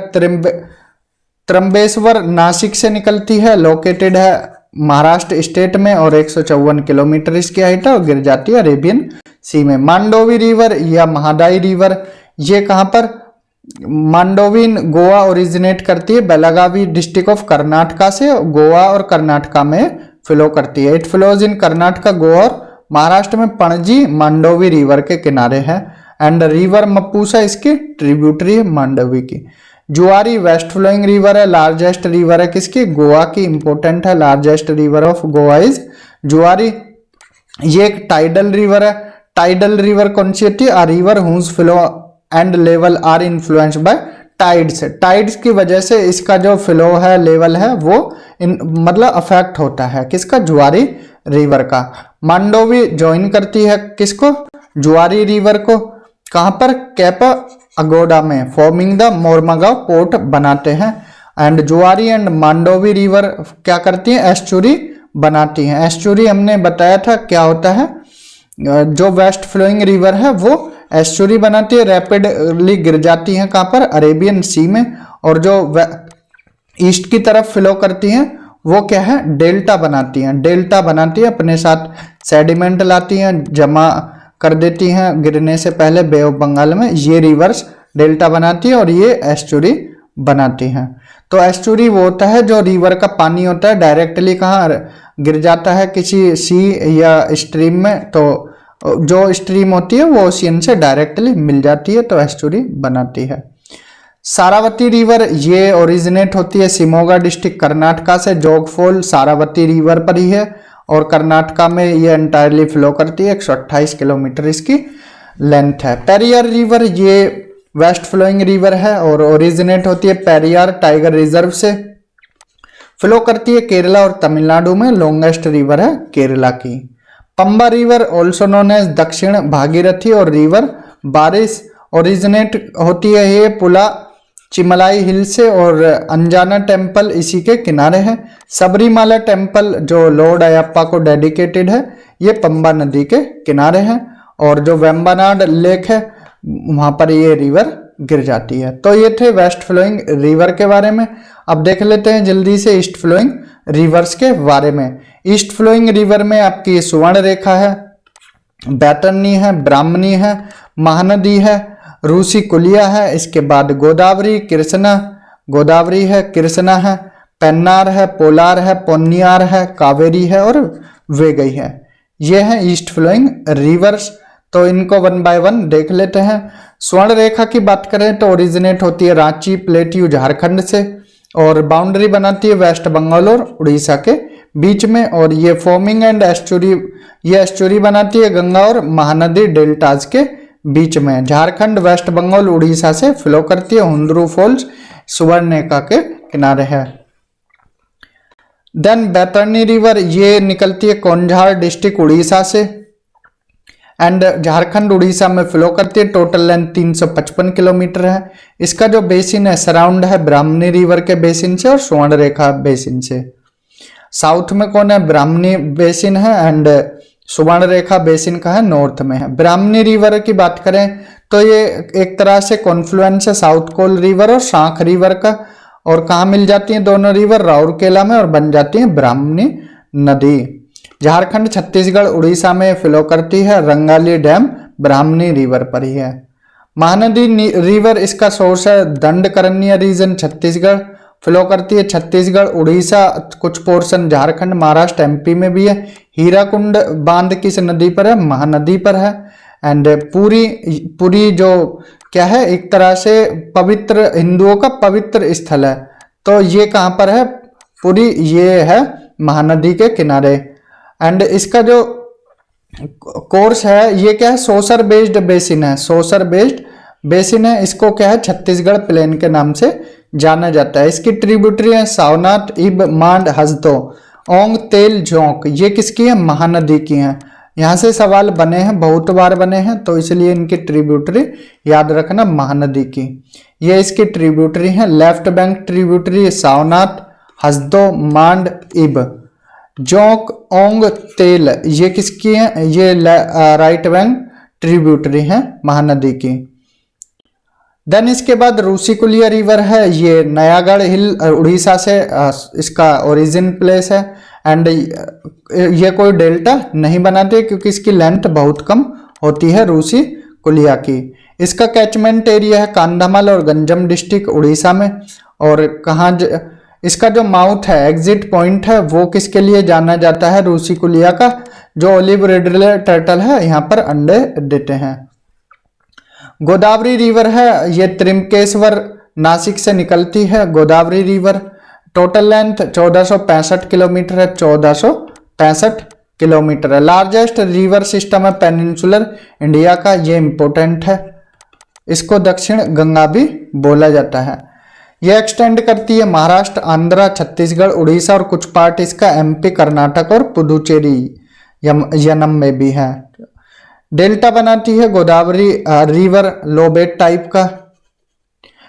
त्र्यंबेश्वर, नासिक से निकलती है, लोकेटेड है महाराष्ट्र स्टेट में, और 154 किलोमीटर इसकी हाइट है, और गिर जाती है अरेबियन सी में। मांडोवी रिवर या महादाई रिवर, ये कहाँ पर? मांडोविन, गोवा ओरिजिनेट करती है, बेलागावी डिस्ट्रिक्ट ऑफ कर्नाटका से, गोवा और कर्नाटका में फ्लो करती है। It flows in Karnataka, Goa और महाराष्ट्र में पणजी मांडोवी रिवर के किनारे है। एंड रिवर मप्पूसा इसकी ट्रिब्यूटरी है मांडवी की। जुआरी वेस्ट फ्लोइंग रिवर है, लार्जेस्ट रिवर है किसकी? गोवा की, इंपोर्टेंट है। Largest river of Goa is Zuari. ये एक टाइडल रिवर है। टाइडल रिवर कौन सी होती है? A river whose flow and level are influenced by tides. Tides की वजह से इसका जो फ्लो है, लेवल है, वो मतलब अफेक्ट होता है किसका? जुआरी रिवर का। मांडोवी ज्वाइन करती है किसको? जुआरी रिवर को। कहां पर? कैप अगोडा में, फॉर्मिंग द मोरमागांव पोर्ट बनाते हैं। एंड जुआरी एंड मांडोवी रिवर क्या करती हैं? एस्चुरी बनाती हैं। एस्चुरी हमने बताया था क्या होता है, जो वेस्ट फ्लोइंग रिवर है वो एस्चुरी बनाती है, रैपिडली गिर जाती हैं कहाँ पर? अरेबियन सी में। और जो ईस्ट की तरफ फ्लो करती हैं वो क्या है? डेल्टा बनाती हैं। डेल्टा बनाती है, अपने साथ सेडिमेंट लाती हैं, जमा कर देती हैं गिरने से पहले बे ऑफ बंगाल में। ये रिवर्स डेल्टा बनाती है और ये एस्चुरी बनाती हैं। तो एस्चुरी वो होता है जो रिवर का पानी होता है डायरेक्टली कहाँ गिर जाता है? किसी सी या स्ट्रीम में। तो जो स्ट्रीम होती है वो ओशियन से डायरेक्टली मिल जाती है, तो एस्चुरी बनाती है। सारावती रिवर, ये ओरिजिनेट होती है शिमोगा डिस्ट्रिक्ट कर्नाटका से। जोगफॉल सारावती रिवर पर ही है और कर्नाटका में ये एंटायरली फ्लो करती है। 128 किलोमीटर इसकी लेंथ है। पेरियार रिवर, ये वेस्ट फ्लोइंग रिवर है और ओरिजिनेट होती है पेरियार टाइगर रिजर्व से। फ्लो करती है केरला और तमिलनाडु में। लॉन्गेस्ट रिवर है केरला की। Pamba river also known as Dakshin Bhagirathi और रिवर बारिश ओरिजिनेट होती है ये पुला चिमलाई हिल से और अंजाना टेम्पल इसी के किनारे है। सबरीमाला टेम्पल जो लॉर्ड अयप्पा को डेडिकेटेड है ये पंबा नदी के किनारे है। और जो वेम्बनाड लेक है वहां पर ये रिवर गिर जाती है। तो ये थे वेस्ट फ्लोइंग रिवर के बारे में। अब देख लेते हैं जल्दी से ईस्ट फ्लोइंग रिवर्स के बारे में। ईस्ट फ्लोइंग रिवर में आपकी स्वर्ण रेखा है, बैतरणी है, ब्राह्मणी है, महानदी है, रूसी कुलिया है, इसके बाद गोदावरी कृष्णा, गोदावरी है, कृष्णा है, पेन्नार है, पोलार है, पोन्नियार है, कावेरी है और वेगई है। ये है ईस्ट फ्लोइंग रिवर्स। तो इनको वन बाय वन देख लेते हैं। स्वर्ण रेखा की बात करें तो ओरिजिनेट होती है रांची प्लेट्यू झारखंड से और बाउंड्री बनाती है वेस्ट बंगाल और उड़ीसा के बीच में। और ये फॉर्मिंग एंड एस्चुरी, ये एस्चुरी बनाती है गंगा और महानदी डेल्टाज के बीच में। झारखंड वेस्ट बंगाल उड़ीसा से फ्लो करती है। हुंदरू फॉल्स स्वर्ण रेखा के किनारे है। देन बैतरणी रिवर ये निकलती है कोंझार डिस्ट्रिक्ट उड़ीसा से एंड झारखंड उड़ीसा में फ्लो करती है। टोटल लेंथ 355 किलोमीटर है। इसका जो बेसिन है सराउंड है ब्राह्मणी रिवर के बेसिन से और स्वर्ण रेखा बेसिन से। साउथ में कौन है? ब्राह्मणी बेसिन है एंड स्वर्ण रेखा बेसिन का है नॉर्थ में है। ब्राह्मणी रिवर की बात करें तो ये एक तरह से कॉन्फ्लुएंस है साउथ कोल रिवर और शांख रिवर का। और कहाँ मिल जाती हैं दोनों रिवर? राउरकेला में और बन जाती है ब्राह्मणी नदी। झारखंड छत्तीसगढ़ उड़ीसा में फ्लो करती है। रंगाली डैम ब्राह्मणी रिवर पर ही है। महानदी रिवर इसका सोर्स है दंडकरण्य रीजन छत्तीसगढ़ फ्लो करती है। छत्तीसगढ़ उड़ीसा कुछ पोर्शन झारखंड महाराष्ट्र एमपी में भी है। हीराकुंड बांध किस नदी पर है? महानदी पर है। एंड पूरी जो क्या है एक तरह से पवित्र हिंदुओं का पवित्र स्थल है। तो ये कहाँ पर है? पूरी ये है महानदी के किनारे। एंड इसका जो कोर्स है ये क्या है? सोसर बेस्ड बेसिन है। सोसर बेस्ड बेसिन है। इसको क्या है? छत्तीसगढ़ प्लेन के नाम से जाना जाता है। इसकी ट्रिब्यूटरी है सावनाथ, इब, मांड, हसदो, ओंग, तेल, जोंक। ये किसकी है? महानदी की है। यहाँ से सवाल बने हैं, बहुत बार बने हैं, तो इसलिए इनकी ट्रिब्यूटरी याद रखना महानदी की। ये इसकी ट्रिब्यूटरी है। लेफ्ट बैंक ट्रिब्यूटरी सावनाथ, हसदो, मांड, इब, जोंक, ओंग, तेल ये किसकी है? ये राइट बैंक ट्रिब्यूटरी है महानदी की। देन इसके बाद रूसीकुलिया रिवर है। ये नयागढ़ हिल उड़ीसा से इसका ओरिजिन प्लेस है। एंड ये कोई डेल्टा नहीं बनाते क्योंकि इसकी लेंथ बहुत कम होती है रूसी कुलिया की। इसका कैचमेंट एरिया है कांधामाल और गंजम डिस्ट्रिक्ट उड़ीसा में। और कहाँ इसका जो माउथ है एग्जिट पॉइंट है वो किसके लिए जाना जाता है? रूसी कुलिया का जो ओलिव रेड टर्टल है यहाँ पर अंडे देते हैं। गोदावरी रिवर है ये त्रिमकेश्वर नासिक से निकलती है। Godavari river total length 1465 kilometre है। 1465 किलोमीटर है। लार्जेस्ट रिवर सिस्टम है पेनिनसुलर इंडिया का। ये इंपॉर्टेंट है। इसको दक्षिण गंगा भी बोला जाता है। यह एक्सटेंड करती है महाराष्ट्र, आंध्र, छत्तीसगढ़, उड़ीसा और कुछ पार्ट इसका एमपी, कर्नाटक और पुदुचेरी यनम में भी है। डेल्टा बनाती है गोदावरी रिवर लोबेट टाइप का।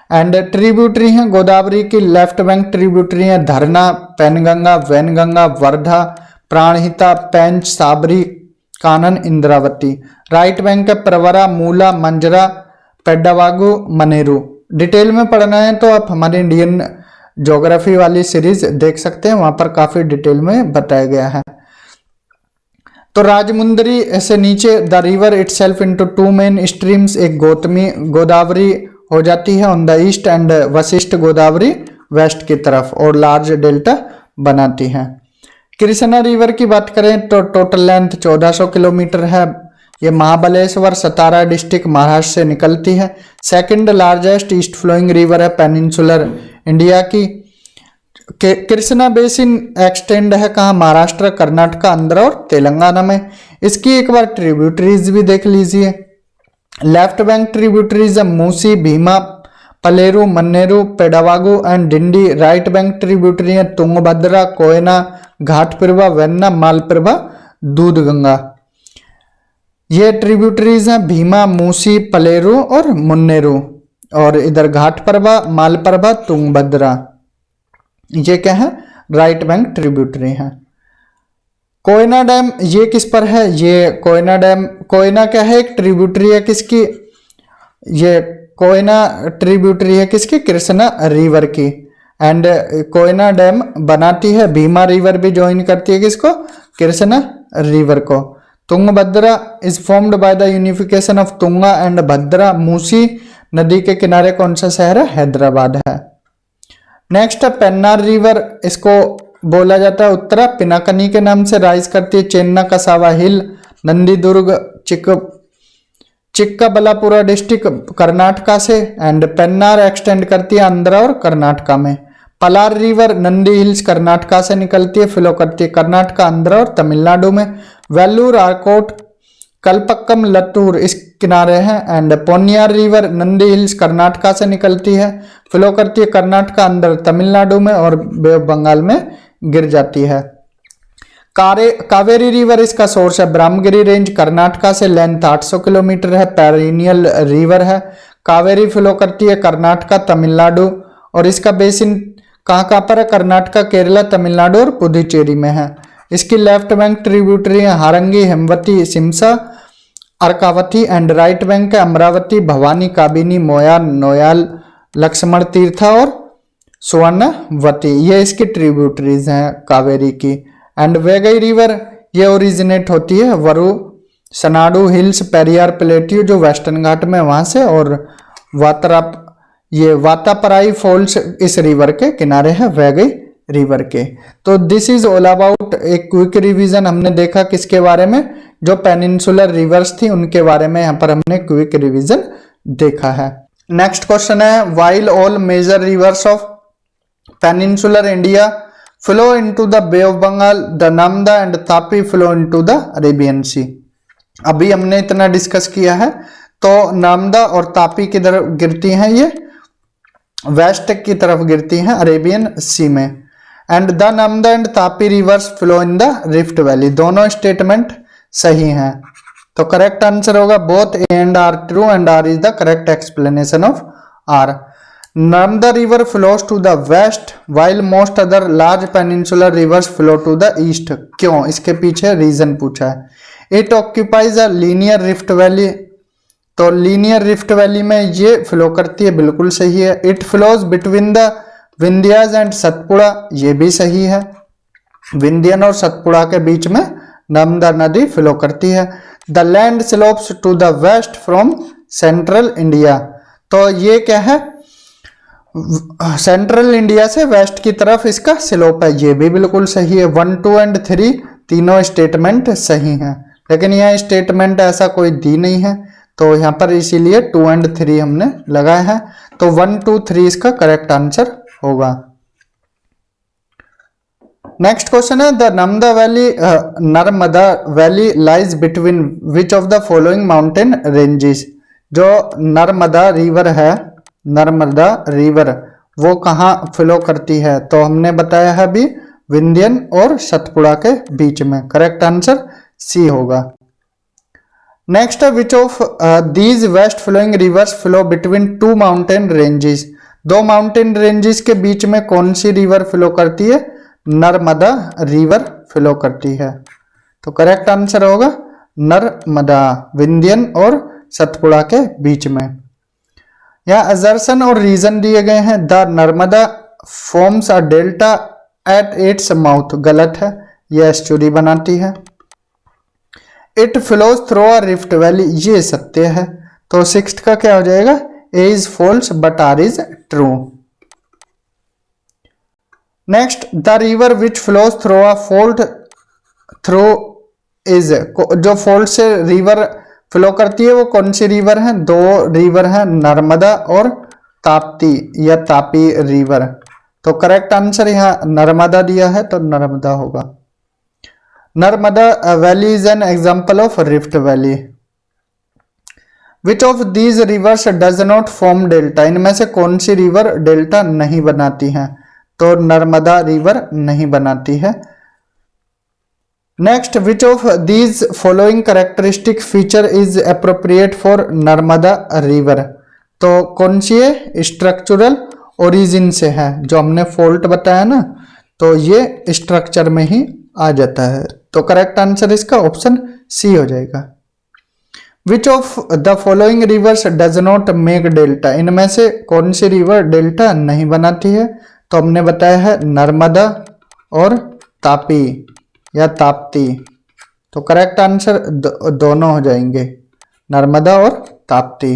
एंड ट्रिब्यूटरी है गोदावरी की। लेफ्ट बैंक ट्रिब्यूटरी है धरना, पेनगंगा, वैनगंगा, वर्धा, प्राणहिता, पेंच, साबरी, कानन, इंद्रावती। राइट बैंक है प्रवरा, मूला, मंजरा, पेड्डावागु, मनेरू। डिटेल में पढ़ना है तो आप हमारे इंडियन ज्योग्राफी वाली सीरीज देख सकते हैं, वहां पर काफी डिटेल में बताया गया है। तो राजमुंदरी से नीचे the river itself into two main streams, एक गौतमी गोदावरी हो जाती है on the east and Vashishtha Godavari west की तरफ और लार्ज डेल्टा बनाती है। कृष्णा रिवर की बात करें तो टोटल लेंथ 1400 किलोमीटर है। ये महाबलेश्वर सतारा डिस्ट्रिक्ट महाराष्ट्र से निकलती है। Second largest east flowing river है पेनिनसुलर इंडिया की। कृष्णा बेसिन एक्सटेंड है कहाँ? महाराष्ट्र, कर्नाटक, आंध्र और तेलंगाना में। इसकी एक बार ट्रिब्यूटरीज भी देख लीजिए। Left bank tributaries Musi, Bhima, Paleru, Munneru, Pedavagu and Dindi. Right bank tributary है तुंगभद्रा, कोयना, घाटप्रभा, वेन्ना, मालप्रभा, दूधगंगा। ये ट्रिब्यूटरीज हैं भीमा, मूसी, पलेरू और मुन्नेरू। और इधर घाटप्रभा, मालप्रभा, तुंगभद्रा, ये क्या है, राइट बैंक ट्रिब्यूटरी है। कोयना डैम ये किस पर है, ये कोयना डैम, कोयना क्या है, एक ट्रिब्यूटरी है किसकी, ये कोयना ट्रिब्यूटरी है किसकी, कृष्णा रिवर की। एंड कोयना डैम बनाती है, भीमा रिवर भी ज्वाइन करती है किसको, कृष्णा रिवर को। Tungabhadra is formed by the unification of Tunga and Bhadra. Musi नदी के किनारे कौन सा शहर है, हैदराबाद है। नेक्स्ट है पेन्नार रिवर, इसको बोला जाता है उत्तरा पिनाकनी के नाम से राइज करती है चेन्ना कसावा हिल, नंदीदुर्ग, चिक्काबल्लापुरा डिस्ट्रिक्ट कर्नाटका से। एंड पेन्नार एक्सटेंड करती है आंध्रा और कर्नाटका में। पलार रिवर नंदी हिल्स कर्नाटका से निकलती है, फ्लो करती है कर्नाटका, आंध्रा और तमिलनाडु में। वेल्लूर, आरकोट, कलपक्कम, लत्तूर इस किनारे हैं। And Ponnaiyar river Nandi hills Karnataka से निकलती है, फ्लो करती है कर्नाटका, आंध्र, तमिलनाडु में और बे ऑफ बंगाल में गिर जाती है। कावेरी रिवर इसका सोर्स है ब्रह्मगिरी रेंज, कर्नाटका से, लेंथ 800 किलोमीटर है, पेरिनियल रिवर है। कावेरी फ्लो करती है कर्नाटका, तमिलनाडु और इसका बेसिन कहाँ पर है, कर्नाटका, केरला, तमिलनाडु और पुदुचेरी में है। इसकी लेफ्ट बैंक ट्रिब्यूटरी है Harangi, Hemavati, Shimsha, Arkavathi. And right bank है अमरावती, भवानी, काबिनी, मोयार, नोयाल, लक्ष्मण तीर्था और सुवर्णवती। ये इसकी ट्रिब्यूटरीज हैं कावेरी की। एंड वेगई रिवर ये ओरिजिनेट होती है वरु सनाडु हिल्स, पेरियार प्लेट्यू जो वेस्टर्न घाट में वहां से, और वातापराई फॉल्स इस रिवर के किनारे है वेगई रिवर के। तो दिस इज ऑल अबाउट एक क्विक रिवीजन हमने देखा किसके बारे में, जो पेनिनसुलर रिवर्स थी उनके बारे में यहाँ पर हमने क्विक रिवीजन देखा है। नेक्स्ट क्वेश्चन है, while all major rivers of peninsular India flow into the Bay of Bengal, the Narmada and Tapi flow into the Arabian Sea. अभी हमने इतना डिस्कस किया है। तो नर्मदा और तापी किधर गिरती हैं, ये वेस्ट की तरफ गिरती हैं अरेबियन सी में। And the Narmada and Tapi rivers flow in the rift valley, दोनों स्टेटमेंट सही हैं। तो करेक्ट आंसर होगा both A and R true and R is the correct explanation of R. Narmada river flows to the west while most other large peninsular rivers flow to the east। क्यों, इसके पीछे reason पूछा है। It occupies a linear rift valley, तो linear rift valley में ये flow करती है, बिल्कुल सही है। It flows between the Vindhyas and Satpura, ये भी सही है। विंध्यन और सतपुड़ा के बीच में नर्मदा नदी फ्लो करती है। The land slopes to the west from central India, तो ये क्या है, सेंट्रल इंडिया से वेस्ट की तरफ इसका स्लोप है, ये भी बिल्कुल सही है। 1, 2 एंड 3 तीनों स्टेटमेंट सही हैं, लेकिन यह स्टेटमेंट ऐसा कोई दी नहीं है, तो यहाँ पर इसीलिए 2 एंड 3 हमने लगाए हैं। तो 1, 2, 3 इसका करेक्ट आंसर होगा। नेक्स्ट क्वेश्चन है, the Narmada valley lies between which of the following mountain ranges. जो नर्मदा रिवर है, नर्मदा रिवर वो कहाँ फ्लो करती है, तो हमने बताया है अभी विंध्यन और सतपुड़ा के बीच में। करेक्ट आंसर सी होगा। नेक्स्ट है, which of these west flowing rivers flow between 2 mountain ranges. 2 mountain ranges के बीच में कौन सी रिवर फ्लो करती है, नर्मदा रिवर फ्लो करती है। तो करेक्ट आंसर होगा नर्मदा, विंध्यन और सतपुड़ा के बीच में। यहाँ असर्शन और रीजन दिए गए हैं। The Narmada forms a delta at its mouth, गलत है, यह एस्चुरी बनाती है। It flows through a rift valley, ये सत्य है। तो 6th का क्या हो जाएगा, A is false but R is true. Next, the river which flows through a fault through is, जो फॉल्ट से रिवर फ्लो करती है वो कौन सी रिवर है, 2 रिवर है, नर्मदा और ताप्ती या तापी रिवर। तो करेक्ट आंसर यहाँ नर्मदा दिया है, तो नर्मदा होगा। Narmada valley is an example of rift valley. Which of these rivers does not form delta, इनमें से कौन सी रिवर डेल्टा नहीं बनाती है, तो नर्मदा रिवर नहीं बनाती है। Next, which of these following characteristic feature is appropriate for Narmada river. तो कौन सी है, स्ट्रक्चरल ओरिजिन से है, जो हमने फॉल्ट बताया ना, तो ये स्ट्रक्चर में ही आ जाता है। तो करेक्ट आंसर इसका ऑप्शन सी हो जाएगा। Which of the following rivers does not make delta. इनमें से कौन सी रिवर डेल्टा नहीं बनाती है। तो हमने बताया है नर्मदा और तापी या ताप्ती। तो करेक्ट आंसर दोनों हो जाएंगे, नर्मदा और ताप्ती।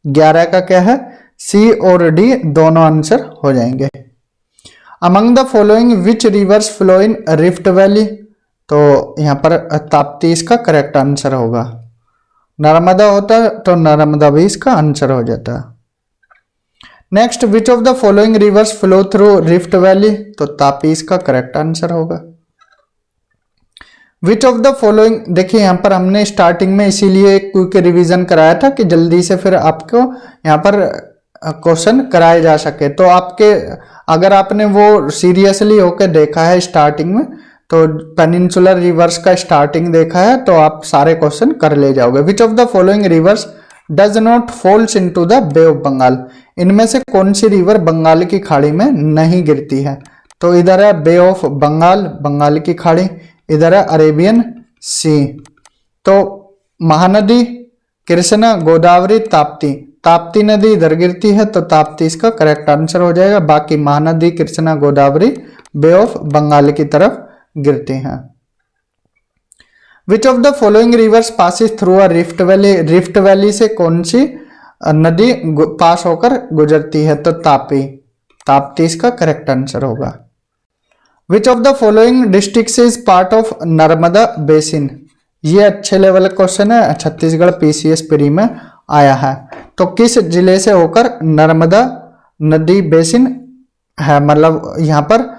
11 का क्या है, सी और डी दोनों आंसर हो जाएंगे। Among the following which reverse flow in rift valley. तो यहाँ पर ताप्ती इसका करेक्ट आंसर होगा। नर्मदा होता तो नर्मदा भी इसका आंसर हो जाता। Next, which of the following rivers flow through rift valley. तो तापी इसका करेक्ट आंसर होगा। विच ऑफ द फॉलोइंग, देखिए यहाँ पर हमने स्टार्टिंग में इसीलिए एक क्विक रिवीजन कराया था कि जल्दी से फिर आपको यहाँ पर क्वेश्चन कराए जा सके। तो आपके अगर आपने वो सीरियसली होकर देखा है स्टार्टिंग में, तो पेनिनसुलर रिवर्स का स्टार्टिंग देखा है, तो आप सारे क्वेश्चन कर ले जाओगे। Which of the following rivers does not falls into the Bay of Bengal. इनमें से कौन सी रिवर बंगाल की खाड़ी में नहीं गिरती है। तो इधर है बे ऑफ बंगाल, बंगाल की खाड़ी, इधर है अरेबियन सी। तो महानदी कृष्णा, गोदावरी, ताप्ती। ताप्ती नदी इधर गिरती है, तो ताप्ती इसका करेक्ट आंसर हो जाएगा। बाकी महानदी, कृष्णा, गोदावरी बे ऑफ बंगाल की तरफ गिरते हैं। विच of the following reverse passes through a rift valley. Rift valley से कौन सी नदी पास होकर गुजरती है। तो तापी, ताप्ती इसका करेक्ट आंसर होगा। विच of the following district is part of Narmada basin. ये अच्छे लेवल क्वेश्चन है, छत्तीसगढ़ पीसीएस प्री में आया है। तो किस जिले से होकर नर्मदा नदी बेसिन है, मतलब यहाँ पर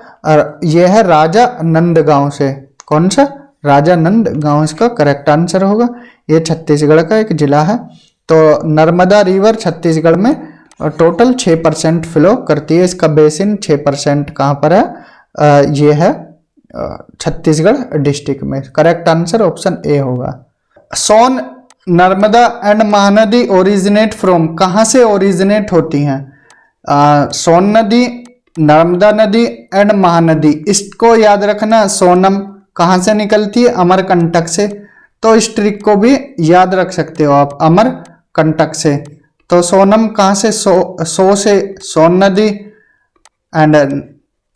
यह है राजा नंद गांव से। कौन सा, राजा नंद गांव इसका करेक्ट आंसर होगा। ये छत्तीसगढ़ का एक जिला है। तो नर्मदा रिवर छत्तीसगढ़ में टोटल 6% फ्लो करती है। इसका बेसिन 6% कहाँ पर है, ये है छत्तीसगढ़ डिस्ट्रिक्ट में। करेक्ट आंसर ऑप्शन ए होगा। Son, Narmada and Mahanadi originate from. कहाँ से ओरिजिनेट होती हैं। सोन नदी, नर्मदा नदी एंड महानदी, इसको याद रखना। सोनम कहाँ से निकलती है, अमरकंटक से। तो इस ट्रिक को भी याद रख सकते हो आप, अमरकंटक से। तो सोनम कहाँ से, सो से सोन नदी, एंड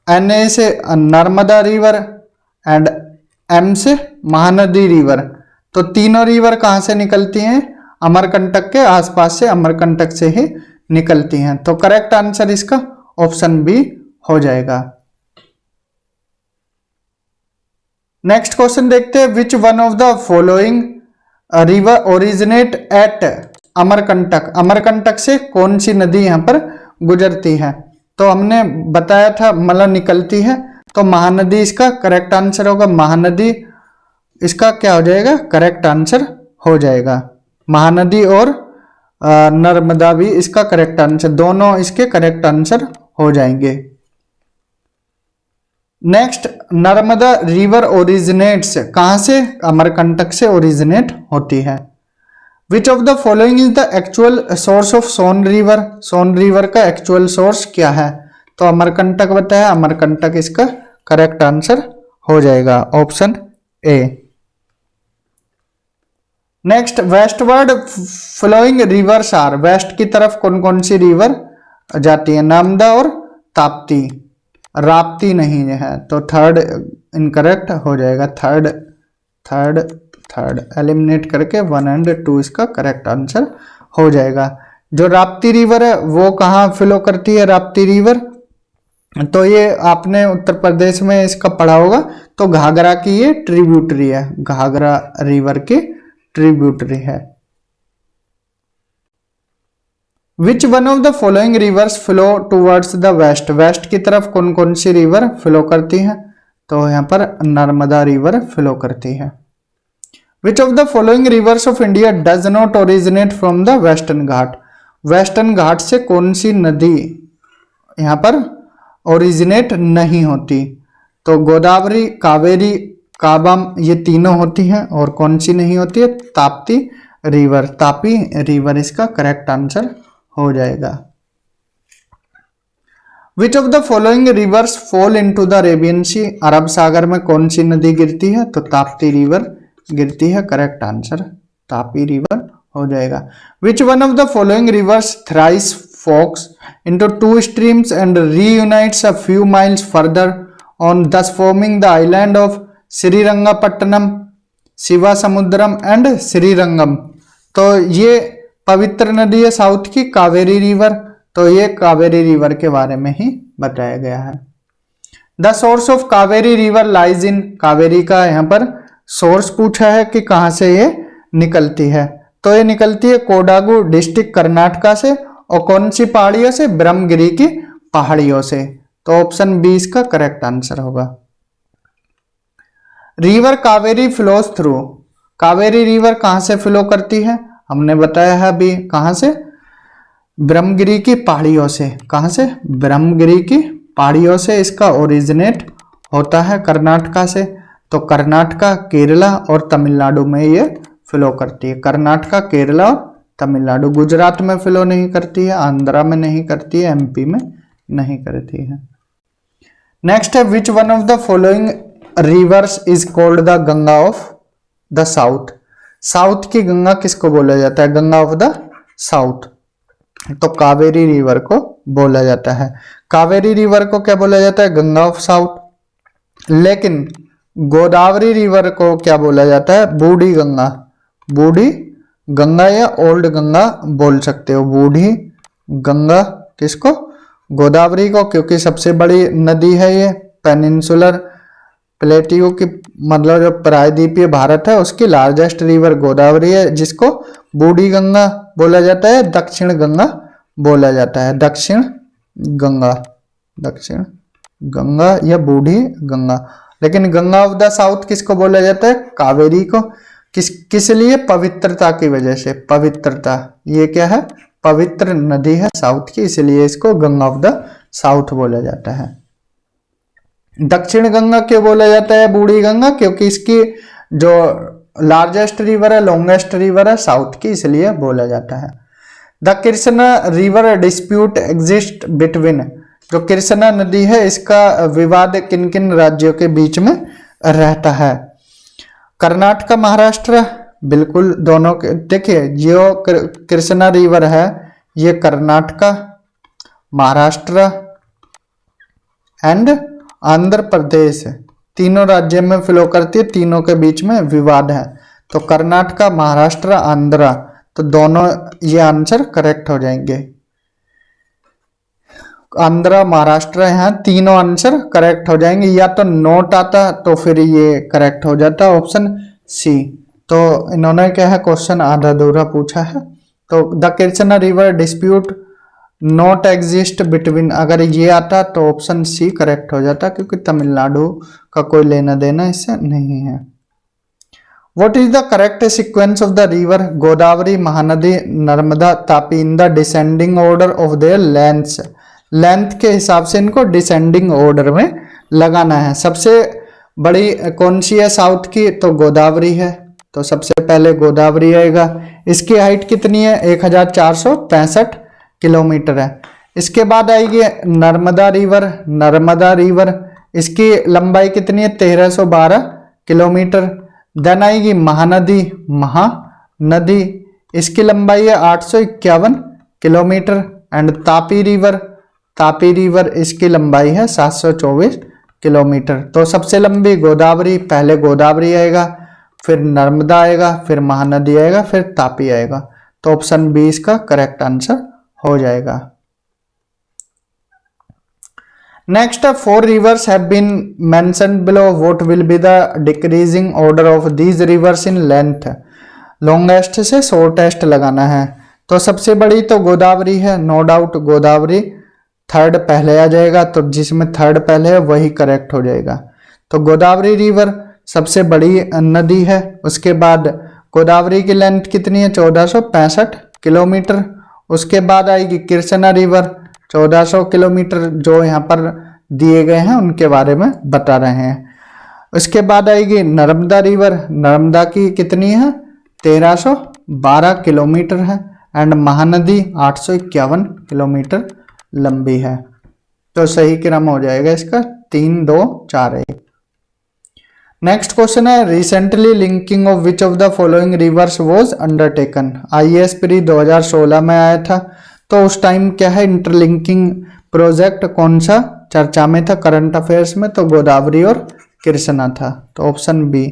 एन ए से नर्मदा रिवर, एंड एम से महानदी रिवर। तो तीनों रिवर कहाँ से निकलती हैं, अमरकंटक के आसपास से, अमरकंटक से ही निकलती हैं। तो करेक्ट आंसर इसका ऑप्शन बी हो जाएगा। नेक्स्ट क्वेश्चन देखते हैं। Which one of the following river originate at Amarkantak. Amarkantak से कौन सी नदी यहाँ पर गुजरती है। तो हमने बताया था मतलब निकलती है, तो महानदी इसका करेक्ट आंसर होगा। महानदी इसका क्या हो जाएगा, करेक्ट आंसर हो जाएगा। महानदी और नर्मदा भी इसका करेक्ट आंसर, दोनों इसके करेक्ट आंसर हो जाएंगे। नेक्स्ट, नर्मदा रिवर ओरिजिनेट्स कहां से, अमरकंटक से ओरिजिनेट होती है। Which of the following is the actual source of Son river. Son river का एक्चुअल सोर्स क्या है। तो अमरकंटक बताया, अमरकंटक इसका करेक्ट आंसर हो जाएगा, option A. Next, westward flowing rivers are. West की तरफ कौन कौन सी रिवर जाती है, नर्मदा और ताप्ती, राप्ती नहीं है। तो थर्ड इनकरेक्ट हो जाएगा। थर्ड एलिमिनेट करके 1 एंड 2 इसका करेक्ट आंसर हो जाएगा। जो राप्ती रिवर है वो कहाँ फ्लो करती है, राप्ती रिवर। तो ये आपने उत्तर प्रदेश में इसका पढ़ा होगा। तो घाघरा की ये ट्रिब्यूटरी है, घाघरा रिवर की ट्रिब्यूटरी है। Which one of the following rivers flow towards the west. West की तरफ कौन कौन सी रिवर फ्लो करती हैं। तो यहाँ पर नर्मदा रिवर फ्लो करती है। Which of the following rivers of India does not originate from the western ghat. Western ghat से कौन सी नदी यहाँ पर ओरिजिनेट नहीं होती। तो गोदावरी, कावेरी, काबाम, ये तीनों होती हैं। और कौन सी नहीं होती है? ताप्ती रिवर। तापी रिवर इसका करेक्ट आंसर हो जाएगा। Which of the following rivers fall into the Arabian Sea? अरब सागर में कौन सी नदी गिरती है? तो ताप्ती रिवर गिरती है, करेक्ट आंसर तापी रिवर हो जाएगा। Which one of the following rivers thrice forks into two streams and reunites a few miles further on thus forming the island of Srirangapatnam, Shivasamudram and Srirangam? तो ये पवित्र नदी है साउथ की, कावेरी रिवर। तो ये कावेरी रिवर के बारे में ही बताया गया है। The source of Kaveri river lies in, Kaveri का यहाँ पर सोर्स पूछा है कि कहाँ से ये निकलती है। तो ये निकलती है कोडागु डिस्ट्रिक्ट कर्नाटका से। और कौन सी पहाड़ियों से? ब्रह्मगिरी की पहाड़ियों से। तो ऑप्शन बी इसका करेक्ट आंसर होगा। River Kaveri flows through, Kaveri river कहां से फ्लो करती है? हमने बताया है अभी, कहां से? ब्रह्मगिरी की पहाड़ियों से। कहां से? ब्रह्मगिरी की पहाड़ियों से इसका ओरिजिनेट होता है, कर्नाटका से। तो कर्नाटका, केरला और तमिलनाडु में ये फ्लो करती है। कर्नाटका, केरला और तमिलनाडु। गुजरात में फ्लो नहीं करती है, आंध्रा में नहीं करती है, एमपी में नहीं करती है। नेक्स्ट है which one of the following rivers is called the Ganga of the south? South की गंगा किसको बोला जाता है? Ganga of the south. तो कावेरी रिवर को बोला जाता है। कावेरी रिवर को क्या बोला जाता है? Ganga of south. लेकिन गोदावरी रिवर को क्या बोला जाता है? बूढ़ी गंगा। बूढ़ी गंगा या ओल्ड गंगा बोल सकते हो। बूढ़ी गंगा किसको? गोदावरी को, क्योंकि सबसे बड़ी नदी है ये। पेनिनसुलर प्लेटियो की, मतलब जो प्रायद्वीपीय भारत है उसकी लार्जेस्ट रिवर गोदावरी है, जिसको बूढ़ी गंगा बोला जाता है, दक्षिण गंगा बोला जाता है। दक्षिण गंगा, दक्षिण गंगा या बूढ़ी गंगा। लेकिन गंगा ऑफ द साउथ किसको बोला जाता है? कावेरी को। किस लिए? पवित्रता की वजह से। पवित्रता, ये क्या है? पवित्र नदी है साउथ की, इसलिए इसको गंगा ऑफ द साउथ बोला जाता है। दक्षिण गंगा क्यों बोला जाता है बूढ़ी गंगा? क्योंकि इसकी जो लार्जेस्ट रिवर है, लॉन्गेस्ट रिवर है साउथ की, इसलिए बोला जाता है। The Krishna river dispute exist between, जो कृष्णा नदी है इसका विवाद किन किन राज्यों के बीच में रहता है? कर्नाटक, महाराष्ट्र, बिल्कुल दोनों के। देखिए जो कृष्णा रिवर है ये कर्नाटक, महाराष्ट्र एंड आंध्र प्रदेश, तीनों राज्यों में फ्लो करती है। तीनों के बीच में विवाद है। तो कर्नाटक, महाराष्ट्र, आंध्र, तो दोनों ये आंसर करेक्ट हो जाएंगे। आंध्र, महाराष्ट्र, यहाँ तीनों आंसर करेक्ट हो जाएंगे। या तो नोट आता तो फिर ये करेक्ट हो जाता, ऑप्शन सी। तो इन्होंने क्या है, क्वेश्चन आधा अधूरा पूछा है। तो the Krishna river dispute not exist between, अगर ये आता तो ऑप्शन सी करेक्ट हो जाता, क्योंकि तमिलनाडु का कोई लेना देना इससे नहीं है। What is the correct sequence of the river Godavari, Mahanadi, Narmada, Tapi in the descending order of their lengths? Length के हिसाब से इनको डिसेंडिंग ऑर्डर में लगाना है। सबसे बड़ी कौन सी है साउथ की? तो गोदावरी है। तो सबसे पहले गोदावरी आएगा। इसकी हाइट कितनी है? 1465 किलोमीटर है। इसके बाद आएगी नर्मदा रिवर। नर्मदा रिवर इसकी लंबाई कितनी है? 1312 किलोमीटर। देन आएगी महानदी। महानदी इसकी लंबाई है 851 kilometre. And Tapi river, Tapi river इसकी लंबाई है 724 किलोमीटर। तो सबसे लंबी गोदावरी, पहले गोदावरी आएगा, फिर नर्मदा आएगा, फिर महानदी आएगा, फिर तापी आएगा। तो ऑप्शन बी इसका करेक्ट आंसर हो जाएगा। Next, 4 rivers have been mentioned below. What will be the decreasing order of these rivers in length? Longest से शॉर्टेस्ट लगाना है। तो सबसे बड़ी तो गोदावरी है, नो डाउट गोदावरी थर्ड पहले आ जाएगा। तो जिसमें थर्ड पहले है वही करेक्ट हो जाएगा। तो गोदावरी रिवर सबसे बड़ी नदी है। उसके बाद गोदावरी की लेंथ कितनी है? 1465 किलोमीटर। उसके बाद आएगी कृष्णा रिवर, 1400 किलोमीटर। जो यहाँ पर दिए गए हैं उनके बारे में बता रहे हैं। उसके बाद आएगी नर्मदा रिवर, नर्मदा की कितनी है 1312 किलोमीटर है, एंड महानदी 851 किलोमीटर लंबी है। तो सही क्रम हो जाएगा इसका 3 2 4 1। नेक्स्ट क्वेश्चन है recently linking of which of the following reverse was undertaken. IAS pre 2016 में आया था, तो उस टाइम क्या है इंटरलिंकिंग प्रोजेक्ट कौन सा चर्चा में था करंट अफेयर्स में, तो गोदावरी और कृष्णा था। तो ऑप्शन बी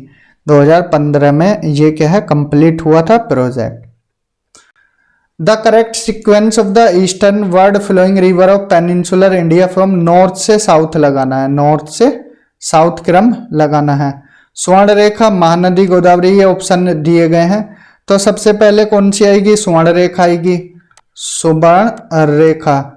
2015 में ये क्या है कंप्लीट हुआ था project. The correct sequence of the eastward flowing river of peninsular India from north से साउथ लगाना है, नॉर्थ से साउथ क्रम लगाना है। स्वर्ण रेखा, महानदी, गोदावरी, ये ऑप्शन दिए गए हैं। तो सबसे पहले कौन सी आएगी, स्वर्ण रेखा आएगी, सुवर्ण रेखा।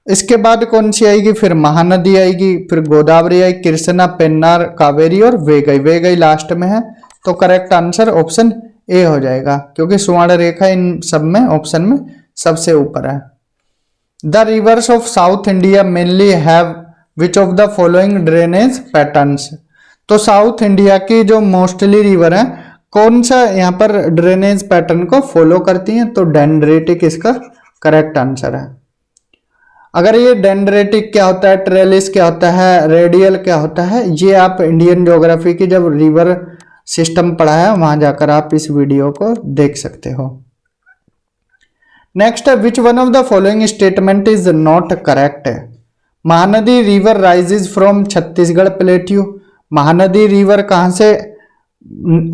इसके बाद कौन सी आएगी, फिर महानदी आएगी, फिर गोदावरी आएगी, कृष्णा, पेन्नार, कावेरी और वेगई। वेगई लास्ट में है, तो करेक्ट आंसर ऑप्शन ए हो जाएगा, क्योंकि स्वर्ण रेखा इन सब में ऑप्शन में सबसे ऊपर है। The reverse of south India mainly have which of the following drainage patterns. तो साउथ इंडिया की जो मोस्टली रिवर है कौन सा यहाँ पर ड्रेनेज पैटर्न को फॉलो करती हैं, तो डेंड्रेटिक इसका करेक्ट आंसर है। अगर ये डेंड्रेटिक क्या होता है, ट्रेलिस क्या होता है, रेडियल क्या होता है, ये आप इंडियन ज्योग्राफी की जब रिवर सिस्टम पढ़ा है वहां जाकर आप इस वीडियो को देख सकते हो। नेक्स्ट है which one of the following statement is not correct. Mahanadi river rises from Chhattisgarh plateau. Mahanadi river कहां से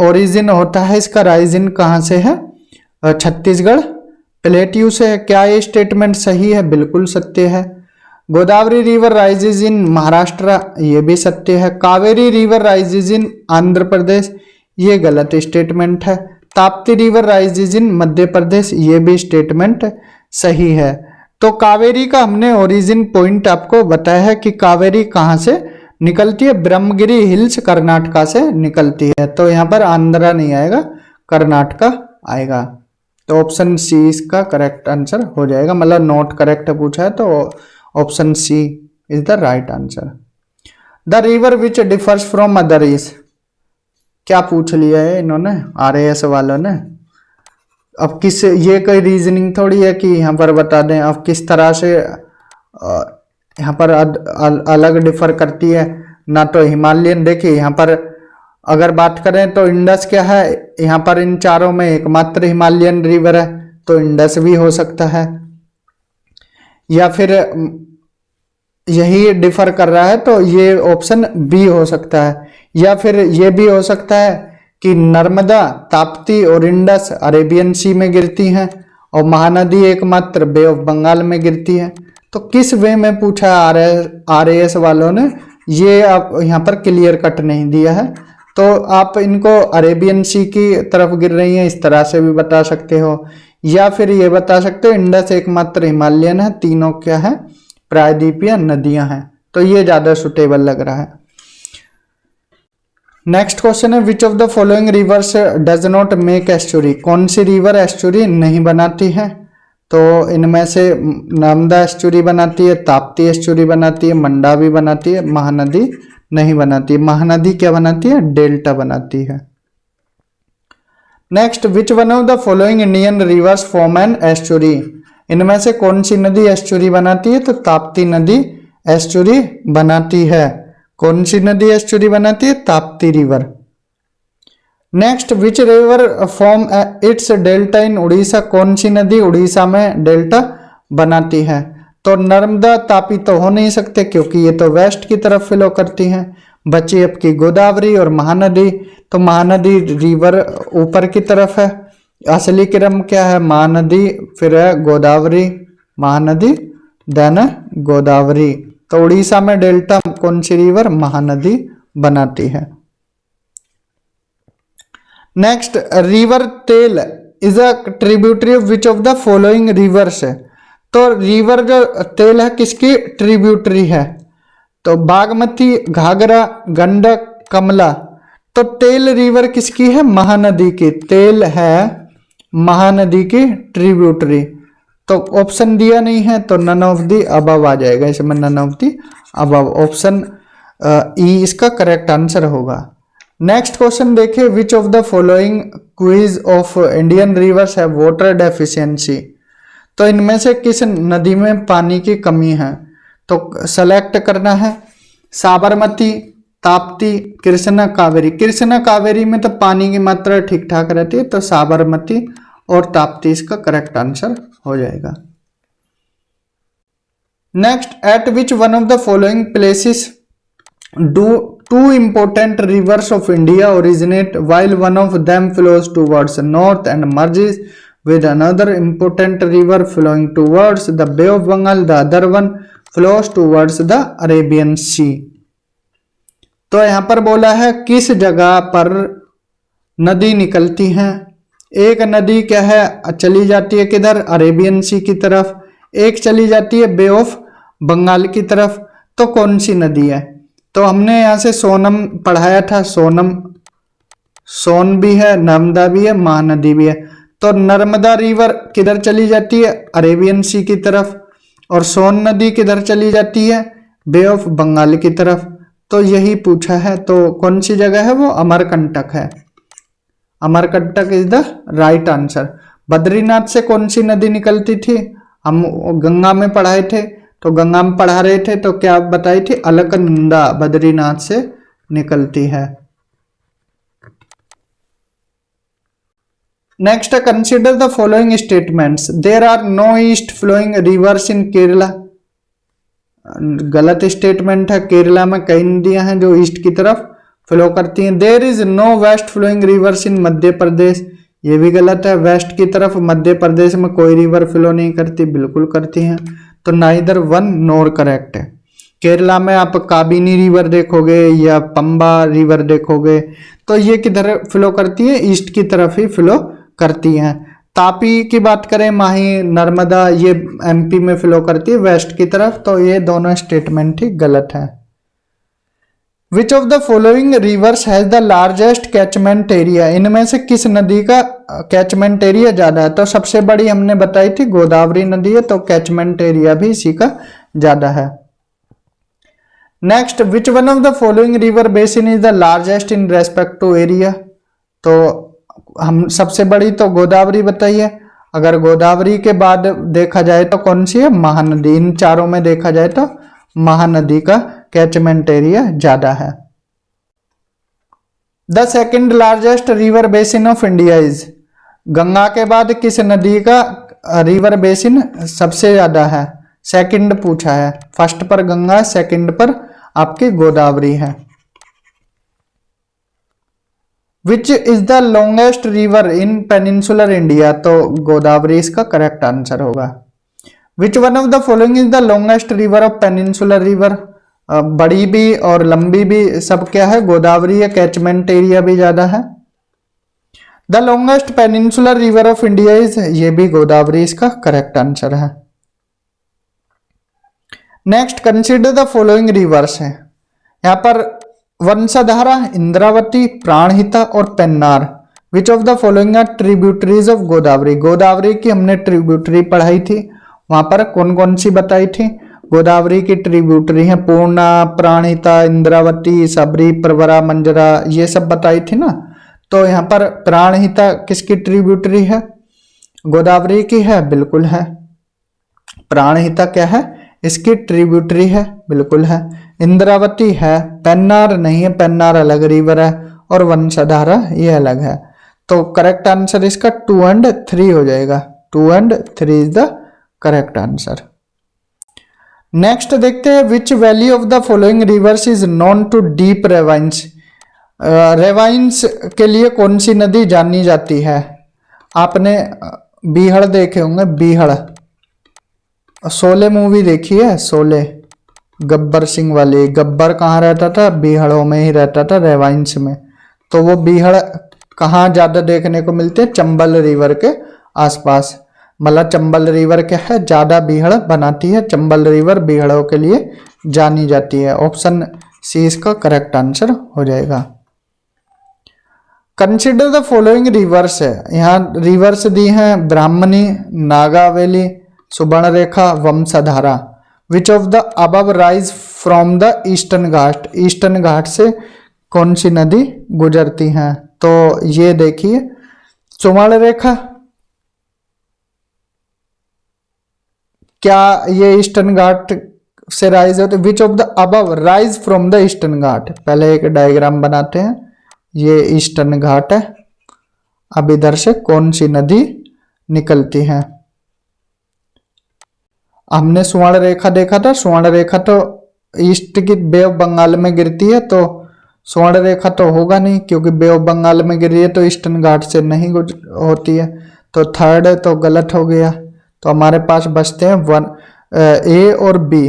ओरिजिन होता है, इसका राइजिन कहां से है, छत्तीसगढ़ प्लेट्यू से है। क्या ये स्टेटमेंट सही है, बिल्कुल सत्य है। Godavari river rises in Maharashtra, ये भी सत्य है। Kaveri river rises in Andhra Pradesh, ये गलत स्टेटमेंट है। Tapti river rises in Madhya Pradesh, ये भी स्टेटमेंट सही है। तो कावेरी का हमने ओरिजिन पॉइंट आपको बताया है कि कावेरी कहाँ से निकलती है, ब्रह्मगिरी हिल्स कर्नाटका से निकलती है। तो यहाँ पर आंध्रा नहीं आएगा, कर्नाटका आएगा। तो ऑप्शन सी इसका करेक्ट आंसर हो जाएगा, मतलब नॉट करेक्ट पूछा है तो option C is the right answer. The river which differs from other is, क्या पूछ लिया है इन्होंने आरएएस वालों ने। अब किस, ये कोई रीजनिंग थोड़ी है कि यहाँ पर बता दें अब किस तरह से यहाँ पर अलग डिफर करती है ना। तो हिमालयन देखिए यहाँ पर अगर बात करें तो इंडस क्या है, यहाँ पर इन चारों में एकमात्र हिमालयन रिवर है, तो इंडस भी हो सकता है। या फिर यही डिफर कर रहा है तो ये ऑप्शन बी हो सकता है। या फिर ये भी हो सकता है कि नर्मदा, ताप्ती और इंडस अरेबियन सी में गिरती हैं और महानदी एकमात्र बे ऑफ बंगाल में गिरती है। तो किस वे में पूछा आरएएस वालों ने, ये आप यहाँ पर क्लियर कट नहीं दिया है। तो आप इनको अरेबियन सी की तरफ गिर रही हैं इस तरह से भी बता सकते हो, या फिर ये बता सकते हो इंडस एकमात्र हिमालयन है, तीनों क्या है प्रायद्वीपीय नदियां हैं। तो ये ज्यादा सुटेबल लग रहा है। नेक्स्ट क्वेश्चन है which of the following rivers does not make estuary. कौन सी रिवर एस्चुरी नहीं बनाती है, तो इनमें से नर्मदा एस्चुरी बनाती है, ताप्ती एस्चुरी बनाती है, मंडावी बनाती है, महानदी नहीं बनाती है। महानदी क्या बनाती है, डेल्टा बनाती है। Next which one of the following Indian rivers form an estuary. इनमें से कौन सी नदी एस्चुरी बनाती है, तो ताप्ती नदी एस्चुरी बनाती है। कौन सी नदी एस्चुरी बनाती है, Tapti river. Next which river form it's delta इन उड़ीसा। कौन सी नदी उड़ीसा में डेल्टा बनाती है, तो नर्मदा, तापी तो हो नहीं सकते क्योंकि ये तो वेस्ट की तरफ फ्लो करती हैं। बची आपकी गोदावरी और महानदी, तो महानदी रिवर ऊपर की तरफ है। असली क्रम क्या है, महानदी फिर है गोदावरी, महानदी देन गोदावरी। तो उड़ीसा में डेल्टा कौन सी रिवर, महानदी बनाती है। नेक्स्ट रिवर तेल is a tributary of which of the following reverse. तो रिवर जो तेल है किसकी ट्रिब्यूटरी है, तो बागमती, घाघरा, गंडक, कमला। तो तेल रिवर किसकी है, महानदी की। तेल है महानदी की ट्रिब्यूटरी। तो ऑप्शन दिया नहीं है तो नन ऑफ दी अबव आ जाएगा इसमें, none of the above. Option E इसका करेक्ट आंसर होगा। नेक्स्ट क्वेश्चन देखिए, which of the following quiz of Indian rivers है वाटर डेफिशिएंसी। तो इनमें से किस नदी में पानी की कमी है, तो सेलेक्ट करना है साबरमती, ताप्ती, कृष्णा, कावेरी। कृष्णा कावेरी में तो पानी की मात्रा ठीक ठाक रहती है, तो साबरमती और ताप्ती इसका करेक्ट आंसर हो जाएगा। Next, eight which one of the following places do two important rivers of India originate while one of them flows towards north and merges with another important river flowing towards the Bay of Bengal. The other one flows towards the Arabian Sea. तो यहाँ पर बोला है किस जगह पर नदी निकलती हैं। एक नदी क्या है, चली जाती है किधर, अरेबियन सी की तरफ, एक चली जाती है बे ऑफ बंगाल की तरफ। तो कौन सी नदी है, तो हमने यहाँ से सोनम पढ़ाया था, सोन भी है, नर्मदा भी है, महानदी भी है। तो नर्मदा रिवर किधर चली जाती है, अरेबियन सी की तरफ, और सोन नदी किधर चली जाती है, बे ऑफ बंगाल की तरफ। तो यही पूछा है, तो कौन सी जगह है वो, अमरकंटक है। Amarkantak is the right answer. Badrinath से कौन सी नदी निकलती थी, हम गंगा में पढ़ाए थे, तो गंगा में पढ़ा रहे थे, तो क्या बताई थी, अलकनंदा बद्रीनाथ से निकलती है। Next, consider the following statements, there are no east flowing rivers in Kerala. गलत स्टेटमेंट है, केरला में कई नदियां हैं जो ईस्ट की तरफ फ्लो करती हैं। There is no west flowing rivers in Madhya Pradesh, ये भी गलत है, वेस्ट की तरफ मध्य प्रदेश में कोई रिवर फ्लो नहीं करती, बिल्कुल करती हैं। तो नाइदर वन नोर करेक्ट है। केरला में आप काबिनी रिवर देखोगे या पंबा रिवर देखोगे, तो ये किधर फ्लो करती है, ईस्ट की तरफ ही फ्लो करती हैं। तापी की बात करें, माही, नर्मदा, ये एमपी में फ्लो करती है वेस्ट की तरफ। तो ये दोनों स्टेटमेंट ही गलत है। Which of the following reverse has the largest catchment area, इनमें से किस नदी का कैचमेंट एरिया ज्यादा है। तो सबसे बड़ी हमने बताई थी गोदावरी नदी है, तो कैचमेंट एरिया भी इसी का ज्यादा है। Next, which one of the following river basin is the largest in respect to area. तो हम सबसे बड़ी तो गोदावरी बताइए। अगर गोदावरी के बाद देखा जाए तो कौन सी है, महानदी। इन चारों में देखा जाए तो महानदी का कैचमेंट एरिया ज्यादा है। The second largest river basin of India is, Ganga के बाद किस नदी का रिवर बेसिन सबसे ज्यादा है, सेकंड पूछा है। फर्स्ट पर गंगा, सेकंड पर आपकी गोदावरी है। Which is the longest river in peninsular India, तो गोदावरी इसका करेक्ट आंसर होगा। विच one of the following is the longest river of peninsular river, बड़ी भी और लंबी भी सब क्या है, गोदावरी है, कैचमेंट एरिया भी ज्यादा है। The longest peninsular river of India is, ये भी गोदावरी इसका करेक्ट आंसर है। Next, consider the following rivers है। यहां पर वंशधारा, इंद्रावती, प्राणहिता और Pennar. Which of the following are tributaries of Godavari, Godavari की हमने ट्रिब्यूटरी पढ़ाई थी, वहां पर कौन कौन सी बताई थी, गोदावरी की ट्रिब्यूटरी है, पूर्णा, प्राणहिता, इंद्रावती, सबरी, प्रवरा, मंजरा, ये सब बताई थी ना। तो यहाँ पर प्राणहिता किसकी ट्रिब्यूटरी है, गोदावरी की है, बिल्कुल है। प्राणहिता क्या है, इसकी ट्रिब्यूटरी है, बिल्कुल है। इंद्रावती है, पेन्नार नहीं है, पेन्नार अलग रिवर है, और वंशधारा ये अलग है। तो करेक्ट आंसर इसका 2 और 3 हो जाएगा। 2 और 3 is the correct answer. Next देखते हैं, which valley of the following rivers is known to deep ravines. Ravines के लिए कौन सी नदी जानी जाती है, आपने बीहड़ देखे होंगे, बीहड़, शोले मूवी देखी है, शोले, गब्बर सिंह वाली। गब्बर कहाँ रहता था, बीहड़ों में ही रहता था, रेवाइंस में। तो वो बीहड़ कहाँ ज्यादा देखने को मिलते हैं, चंबल रिवर के आसपास। मतलब चंबल रिवर क्या है, ज्यादा बीहड़ बनाती है, चंबल रिवर बीहड़ों के लिए जानी जाती है। ऑप्शन सी इसका करेक्ट आंसर हो जाएगा। कंसिडर द फॉलोइंग रिवर्स है, यहाँ रिवर्स दी हैं, Brahmani, Nagavali, Subarnarekha, Vamsadhara. Which of the above rise from the eastern ghat, eastern ghat से कौन सी नदी गुजरती हैं? तो ये देखिए सुवर्ण रेखा, क्या ये ईस्टर्न घाट से राइज होते? Which of the above rise from the eastern ghat? पहले एक डायग्राम बनाते हैं, ये ईस्टर्न घाट है, अब इधर से कौन सी नदी निकलती है? हमने स्वर्ण रेखा देखा था, स्वर्ण रेखा तो ईस्ट की बे ऑफ बंगाल में गिरती है, तो स्वर्ण रेखा तो होगा नहीं क्योंकि बे ऑफ बंगाल में गिर रही है, तो ईस्टर्न घाट से नहीं होती है, तो थर्ड तो गलत हो गया। तो हमारे पास बचते हैं वन ए और बी।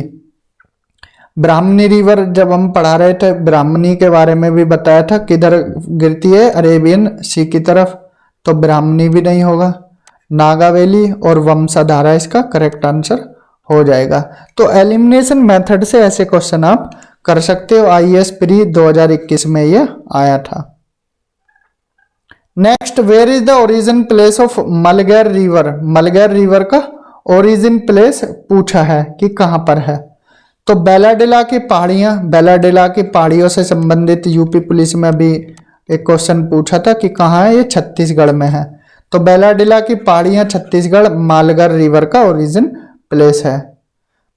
ब्राह्मणी रिवर जब हम पढ़ा रहे थे, ब्राह्मणी के बारे में भी बताया था, किधर गिरती है? अरेबियन सी की तरफ, तो ब्राह्मणी भी नहीं होगा। नागावली और वंशाधारा इसका करेक्ट आंसर हो जाएगा। तो एलिमिनेशन मेथड से ऐसे क्वेश्चन आप कर सकते हो, आईएएस प्री 2021 में ये आया था। Next, where is the origin place of Malgair river? Malgair river का ओरिजिन प्लेस पूछा है कि कहां पर है? तो बेलाडेला की पहाड़ियां, बेलाडेला की पहाड़ियों से संबंधित यूपी पुलिस में भी एक क्वेश्चन पूछा था कि कहाँ है, ये छत्तीसगढ़ में है। तो बेलाडेला की पहाड़ियां छत्तीसगढ़, मालगार रिवर का ओरिजिन प्लेस है।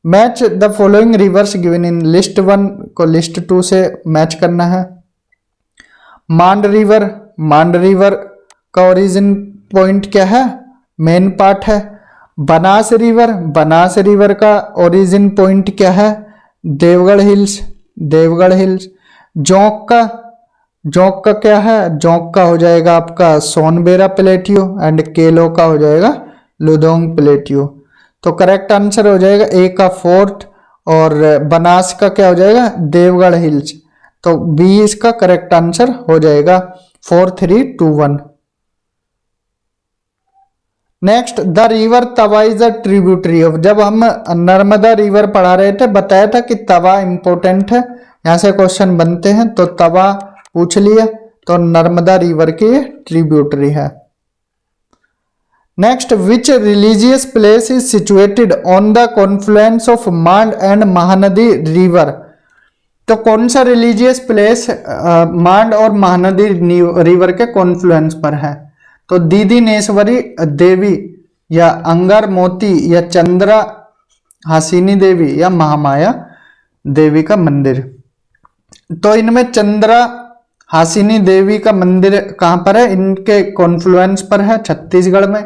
Match the following rivers given in list 1 को लिस्ट 2 से मैच करना है। मांड रिवर, मांड रिवर का ओरिजिन पॉइंट क्या है? मेन पार्ट है। बनास रिवर, बनास रिवर का ओरिजिन पॉइंट क्या है? Deogarh hills, Deogarh hills. जोंक का, जोंक का क्या है? जोंक का हो जाएगा आपका सोनबेरा प्लेटियो एंड केलो का हो जाएगा लुदोंग प्लेटियो। तो करेक्ट आंसर हो जाएगा ए का फोर्ट, और बनास का क्या हो जाएगा? देवगढ़ हिल्स। तो बी इसका करेक्ट आंसर हो जाएगा 4, 3, 2, 1। Next, the river Tawa is a tributary of. जब हम नर्मदा रिवर पढ़ा रहे थे बताया था कि तवा इंपॉर्टेंट है, यहां से क्वेश्चन बनते हैं, तो तवा पूछ लिया, तो नर्मदा रिवर की ट्रिब्यूटरी है। Next, which religious place is situated on the confluence of Mand and Mahanadi river? तो कौन सा रिलीजियस प्लेस मांड और महानदी रिवर के कॉन्फ्लुएंस पर है? तो दीदिनेश्वरी देवी या अंगार मोती या चंद्रा हासिनी देवी या महामाया देवी का मंदिर। तो इनमें चंद्रा हासिनी देवी का मंदिर कहां पर है? इनके कॉन्फ्लुएंस पर है छत्तीसगढ़ में।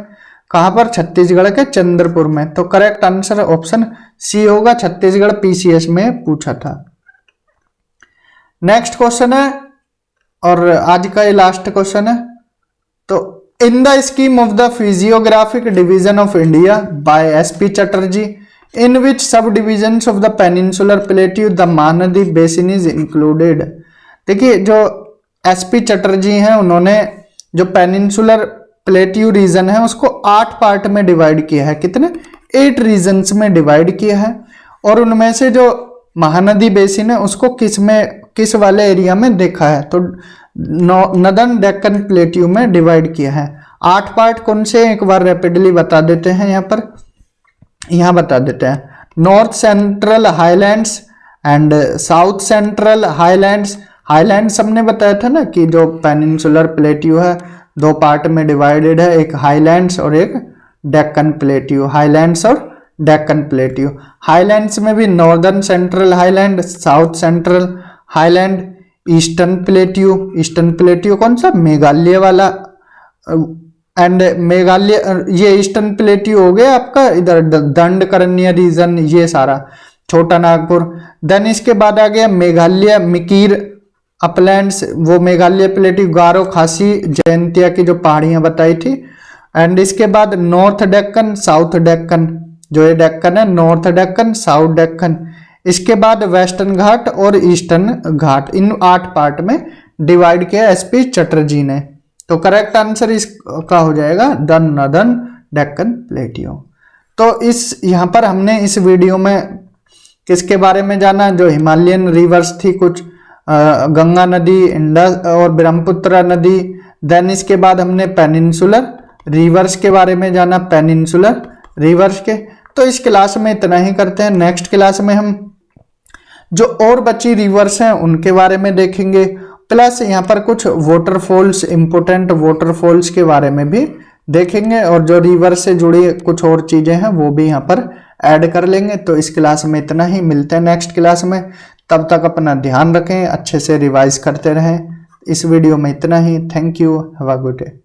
कहां पर? छत्तीसगढ़ के चंद्रपुर में। तो करेक्ट आंसर ऑप्शन सी होगा, छत्तीसगढ़ पीसीएस में पूछा था। नेक्स्ट क्वेश्चन है और आज का ये लास्ट क्वेश्चन है। तो in the scheme of the physiographic division of India by SP Chatterjee, in which sub divisions of the peninsular plateau the Mahanadi basin is included. देखिए जो एसपी चटर्जी हैं उन्होंने जो पेनिनसुलर प्लेट्यू रीजन है उसको 8 पार्ट में डिवाइड किया है। कितने? 8 रीजन्स में डिवाइड किया है, और उनमें से जो महानदी बेसिन है उसको किस वाले एरिया में देखा है? तो नदन डेक्कन प्लेट्यू में डिवाइड किया है। 8 पार्ट कौन से? एक बार रैपिडली बता देते हैं, यहाँ बता देते हैं। North central highlands and south central highlands. Highlands हमने बताया था ना कि जो पेनिनसुलर प्लेट्यू है 2 पार्ट में डिवाइडेड है, एक हाईलैंड्स और एक डेक्कन प्लेट्यू। हाईलैंड्स और डेक्कन प्लेट्यू। हाईलैंड्स में भी northern central highland, south central highland, eastern plateau. Eastern plateau कौन सा? मेघालय वाला, एंड मेघालय ये ईस्टर्न प्लेट्यू हो गया आपका, इधर दंडकरण्य रीजन, ये सारा छोटा नागपुर। देन इसके बाद आ गया मेघालय मिकीर अपलैंड्स, वो मेघालय प्लेट्यू, गारो खासी जयंतिया की जो पहाड़ियां बताई थी। एंड इसके बाद नॉर्थ डेक्कन, साउथ डेक्कन, जो ये डेक्कन है नॉर्थ डेक्कन, साउथ डेक्कन। इसके बाद वेस्टर्न घाट और ईस्टर्न घाट, इन 8 पार्ट में डिवाइड किया एसपी चटर्जी ने। तो करेक्ट आंसर इसका हो जाएगा द नदर्न डेक्कन प्लेट्यू। तो इस यहाँ पर हमने इस वीडियो में किसके बारे में जाना? जो हिमालयन रिवर्स थी कुछ, गंगा नदी, इंडस और ब्रह्मपुत्र नदी। देन इसके बाद हमने पेनिनसुलर रिवर्स के बारे में जाना, पेनिनसुलर रिवर्स के। तो इस क्लास में इतना ही करते हैं। नेक्स्ट क्लास में हम जो और बची रिवर्स हैं उनके बारे में देखेंगे, प्लस यहाँ पर कुछ वाटरफॉल्स, इंपोर्टेंट वाटरफॉल्स के बारे में भी देखेंगे, और जो रिवर से जुड़ी कुछ और चीजें हैं वो भी यहाँ पर ऐड कर लेंगे। तो इस क्लास में इतना ही, मिलते हैं नेक्स्ट क्लास में। तब तक अपना ध्यान रखें, अच्छे से रिवाइज करते रहें। इस वीडियो में इतना ही। Thank you, have a good day.